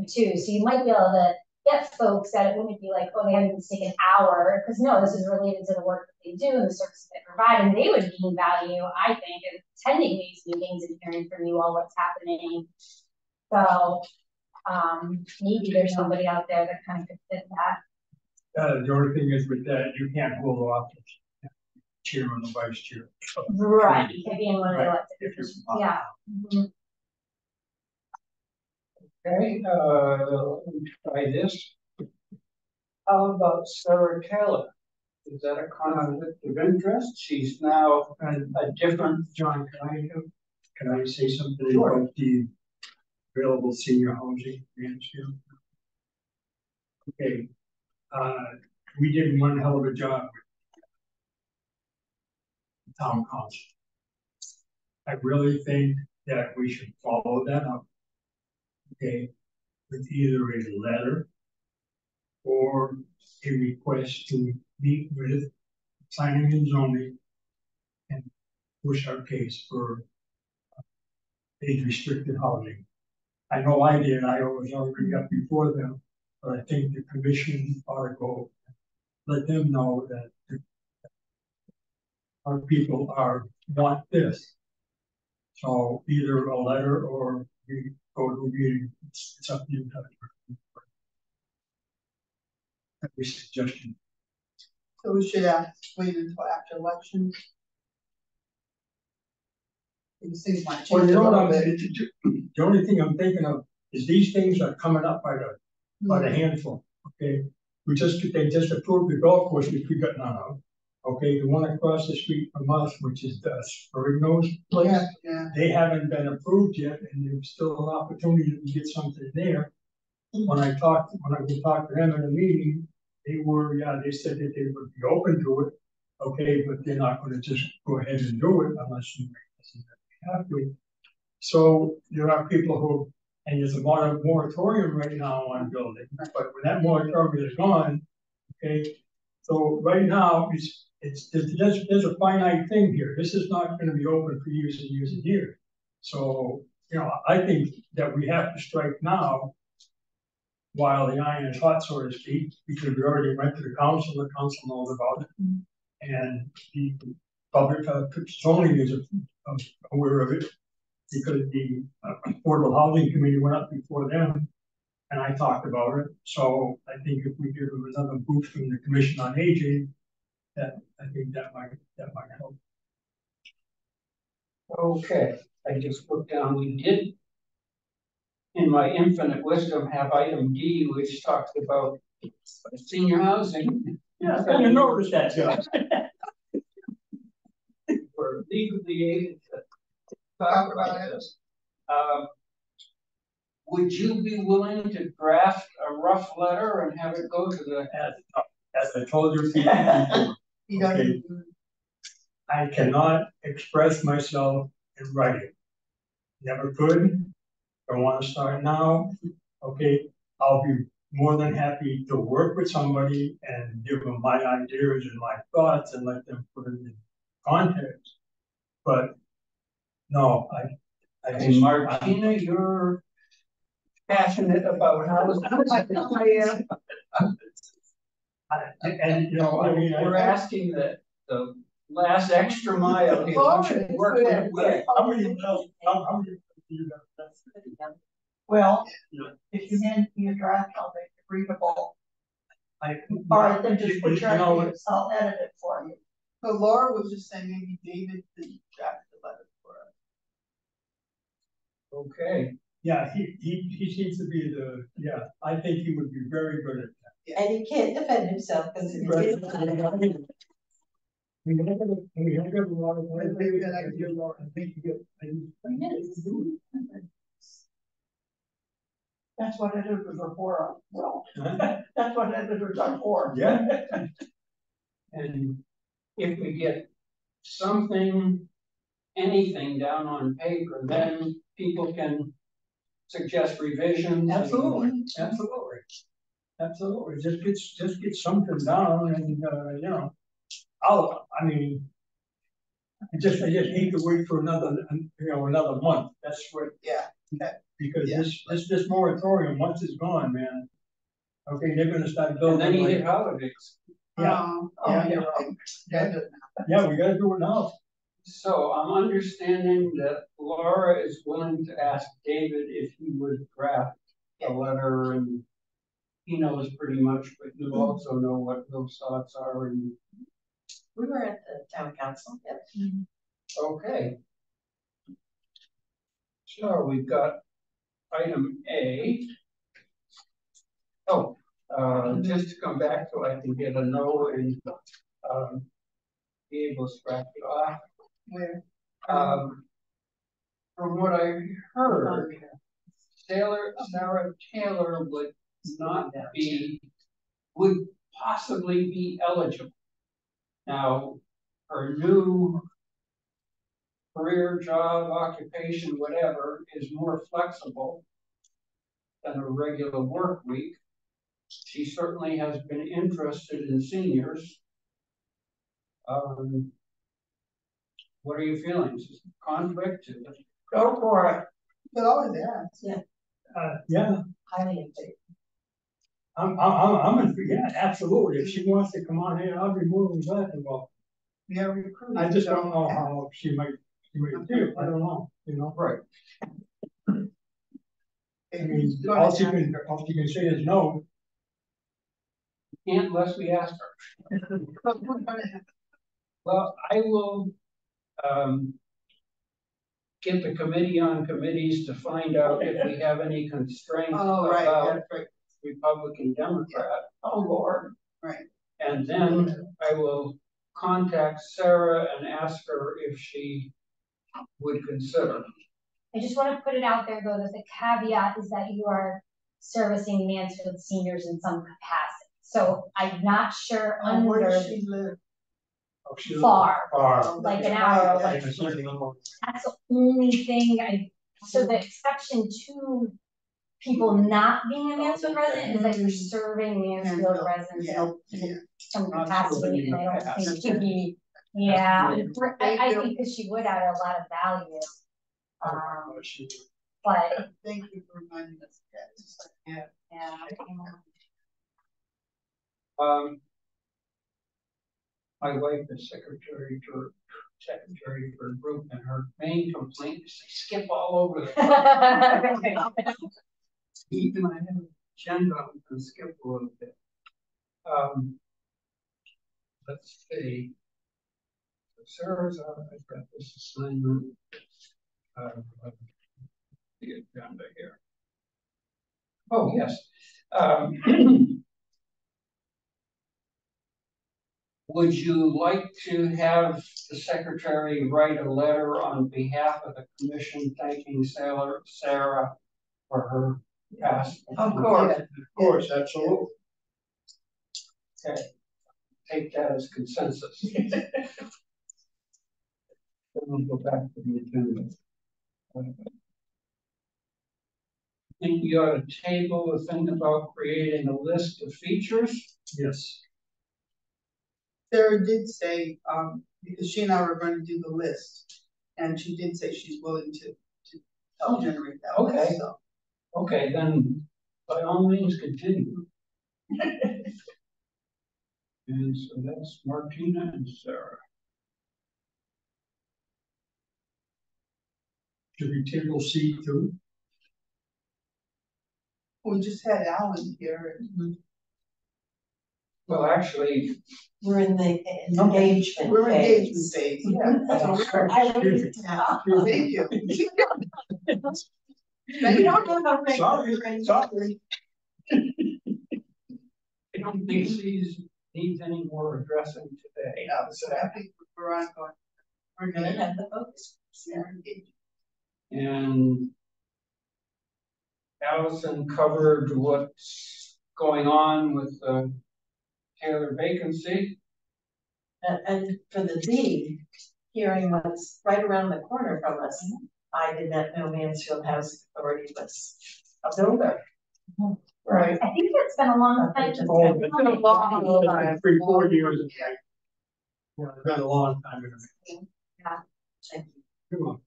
too. So you might be able to get folks that it wouldn't be like, oh, they have to take an hour, because no, this is related to the work that they do and the services they provide, and they would gain value, I think, in attending these meetings and hearing from you all what's happening. So, maybe there's somebody out there that kind of could fit that.
The only thing is with that, you can't hold office, chair and the vice chair.
Right, you can't be in one of the
Right,
elected
if you're-
positions, yeah. Mhm.
Okay, let me try this. How about Sarah Taylor? Is that a conflict of interest? She's now a different.
John, can I say something
Sure.
about the available senior housing Mansfield? Okay, we did one hell of a job with the town council. I really think that we should follow that up. Okay, with either a letter or a request to meet with planning and zoning and push our case for age restricted housing. I know I did, I was already up before them, but I think the commission ought to go let them know that our people want this. So either a letter or we go to a meeting, it's up to you. Every suggestion.
So we should wait until after election. These things might change.
Well, you
a
know
little
what
bit.
the only thing I'm thinking of is these things are coming up by the handful, okay? They just approved the golf course, which we got none of. Okay, the one across the street from us, which is the Spurignos place,
Yeah.
they haven't been approved yet, and there's still an opportunity to get something there. When I talked to them in a meeting, they said that they would be open to it, okay, but they're not gonna just go ahead and do it unless you have to. So there are people who, and there's a moratorium right now on building, but when that moratorium is gone, okay, so right now there's a finite thing here. This is not going to be open for years and years and years. So, you know, I think that we have to strike now while the iron is hot, so to speak, because we already went to the council knows about it. And the public zoning is aware of it because the Affordable Housing Committee went up before them and I talked about it. So I think if we give them another boost from the Commission on Aging, I think that might help.
Okay, I just put down, we did, in my infinite wisdom, have item D, which talks about senior housing.
Yeah, I kind of noticed that, Joe.
We're legally able to talk about this. Would you be willing to draft a rough letter and have it go to the?
As I told you before, okay, I cannot express myself in writing. Never could. Don't want to start now. Okay, I'll be more than happy to work with somebody and give them my ideas and my thoughts and let them put it in context. But no,
And Martina, you're passionate about housing.
And you know, I mean,
we're asking the last extra mile. If
Oh,
you should work with.
how many do you have?
Well,
Yeah.
if you hand me a draft, I'll make it readable.
All
Or then just put your ideas, I'll edit it for you.
So Laura was just saying maybe David could draft the letter for us.
Okay.
Yeah, he seems to be I think he would be very good at that.
And he can't defend himself because it's.
We have a lot of.
Maybe that I can do,
Laura. I think you get.
That's what editors are for, well, that's what editors are for.
Yeah.
And if we get something, anything down on paper, then people can suggest revisions.
Absolutely. Just get something down and, you know, I just hate to wait for another month. That's what.
Yeah.
Because this moratorium, once it's gone, man, okay, they're gonna start
And
building.
then you hit holidays.
Yeah,
You're right.
yeah, we gotta do it now.
So I'm understanding that Laura is willing to ask David if he would draft a letter, and he knows pretty much, but you also know what those thoughts are, and
We were at the town council, yep.
okay. So we've got item A. Oh, just to come back so I can get a no and, be able to scratch it off.
Where?
From what I heard, Sarah Taylor would not be, would possibly be eligible. Now, her new career, job, occupation, whatever, is more flexible than a regular work week. She certainly has been interested in seniors. What are your feelings? Conflict?
Go for it.
But always ask.
Yeah,
Highly in favor.
I'm in, yeah, absolutely. If she wants to come on here, I'll be more than glad to go.
We are recruiting.
I just don't know how she might do. I don't know, you know.
Right.
I mean, all she can say is no.
Can't unless we ask her. Well, I will, get the committee on committees to find out if we have any constraints
Oh, right,
about
that's right.
Republican, Democrat. Oh, Lord.
Right.
And then I will contact Sarah and ask her if she would consider.
I just want to put it out there though, that the caveat is that you are servicing Mansfield seniors in some capacity. So I'm not sure
Where
under
does she live?
far,
Far.
like an hour away.
Yeah, certainly.
That's the only thing so the exception to people not being a Mansfield resident is that you're serving Mansfield residents in some capacity, and I don't think she'd be, I think because she would add a lot of value. But
Thank you for reminding us of that.
My wife is secretary for a group, and her main complaint is they skip all over the even I have an agenda and skip a little bit. Let's see. So Sarah's I've got this assignment. The agenda here. Oh, yes. Would you like to have the secretary write a letter on behalf of the commission thanking Sarah for her past?
Of course, absolutely.
Okay, take that as consensus. Then we'll go back to the agenda. I think we ought to table the thing about creating a list of features.
Yes.
Sarah did say, because she and I were going to do the list, and she did say she's willing to help generate that.
Okay.
List, so.
Okay, then by all means continue. And so that's Martina and Sarah.
Should we table C too?
We just had Alan here.
Well, actually,
We're in the engagement
We're
phase.
engagement phase.
yeah.
Thank you.
We don't have a
Sorry.
I don't think she needs any more addressing today.
No, so I think we're on going. We're
gonna
gonna
have the focus.
And Allison covered what's going on with the Taylor vacancy.
And for the D, hearing what's right around the corner from us, I did not know Mansfield Housing Authority was a builder. Right.
I think it's been a long time.
It's been a long time. 3-4 years. Yeah, it's been a long time.
Yeah.
Thank you.
Come on.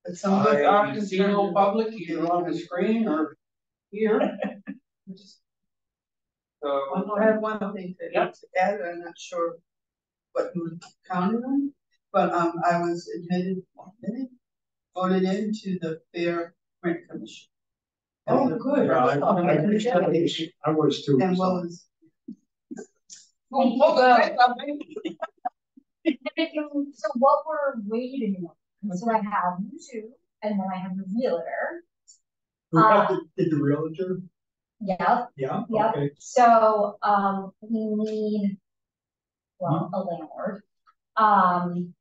But some of us
I see no public either on the screen or here. So
I have one thing to add, I'm not sure what you would count on, but I was voted into the Fair Rent Commission.
Oh, good.
Yeah, I was too.
And
so.
what was,
So what we're waiting on, so I have you two, and then I have the realtor.
Did the realtor?
Yeah,
Yeah,
yeah.
okay.
So, we need, well, a landlord, and,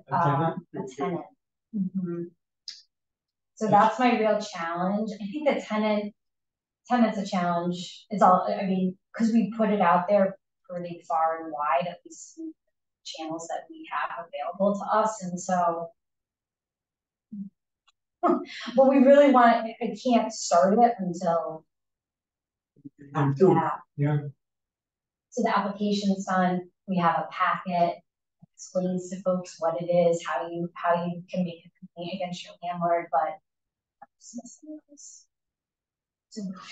A tenant?
a tenant. Mhm. So that's my real challenge. I think the tenant's a challenge. It's all, I mean, because we put it out there pretty far and wide, at least in channels that we have available to us, and so. But we really want, I can't start it until.
Yeah.
So the application's done, we have a packet, explains to folks what it is, how you can make a complaint against your landlord, but. So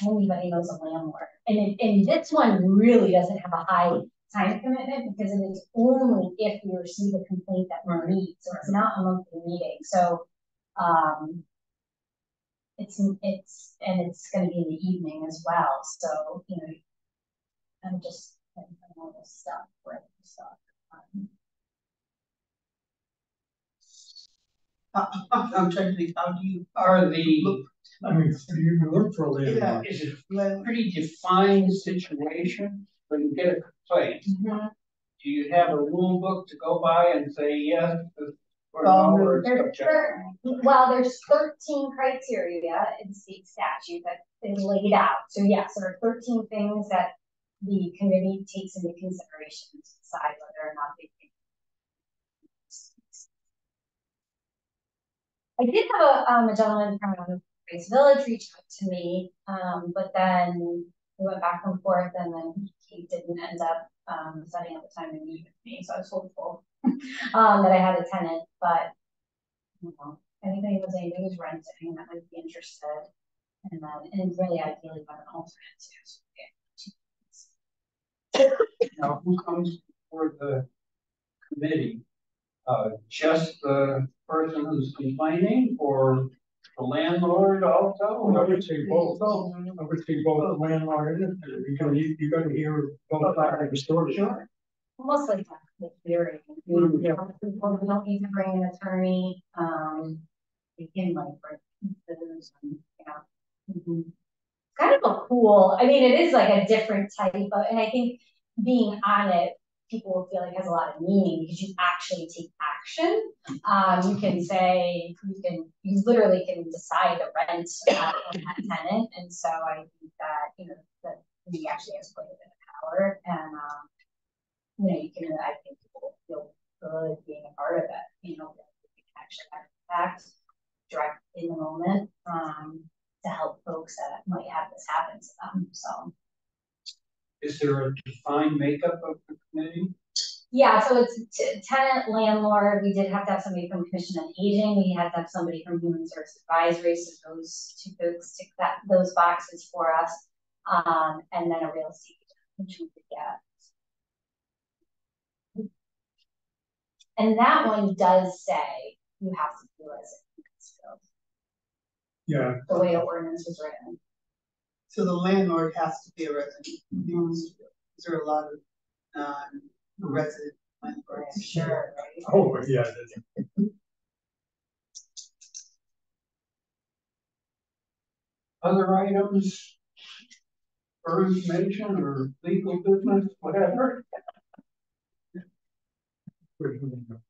anybody knows a landlord, and this one really doesn't have a high time commitment because it is only if we receive a complaint that we meet, so it's not a monthly meeting, so, it's gonna be in the evening as well, so, you know, I'm just, all this stuff, right, stuff.
I'm trying to think, how do you,
Are the,
I mean, you can look for a landlord.
is it a pretty defined situation when you get a complaint?
Mm-hmm.
Do you have a rule book to go by and say yes or no, or it's subjective?
There's 13 criteria in state statute that is laid out. So yes, there are 13 things that the committee takes into consideration to decide whether or not they think. I did have a gentleman from Grace Village reach out to me, but then we went back and forth, and then he didn't end up setting up a time to meet with me. So I was hopeful that I had a tenant, but you know, anybody who's renting that might be interested, and really ideally want an alternate too.
Now, who comes for the committee? Just the person who's complaining, or the landlord also?
I would say both. I would say both landlord and tenant, because you gotta hear both sides of the story.
Sure. Almost like the theory. You know, people who don't need to bring an attorney, they can like bring those, yeah. Kind of a cool, I mean, it is like a different type of, and I think being on it, people will feel like it has a lot of meaning because you actually take action. You can say, you literally can decide the rent on that tenant. And so I think that, you know, that we actually has quite a bit of power, and, you know, I think people feel good being a part of it, you know, we can actually have impact direct in the moment, to help folks that might have this happen to them, so.
Is there a defined makeup of the committee?
Yeah, so it's tenant, landlord. We did have to have somebody from Commission on Aging. We had to have somebody from Human Service Advisory. So those two folks tick those boxes for us. And then a real estate agent, which we could get. And that one does say you have to do resident.
Yeah.
The way the ordinance was written.
so the landlord has to be a resident? Is there a lot of resident landlords?
Sure, right?
Oh, yeah.
Other items for information or legal business, whatever? Do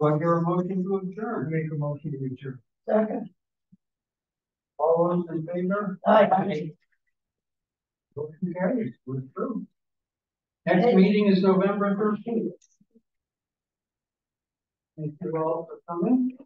I hear a motion to adjourn?
Make a motion to adjourn.
Second.
All those in favor?
Aye.
Motion carries. We're through. Next meeting is November 13th. Thank you all for coming.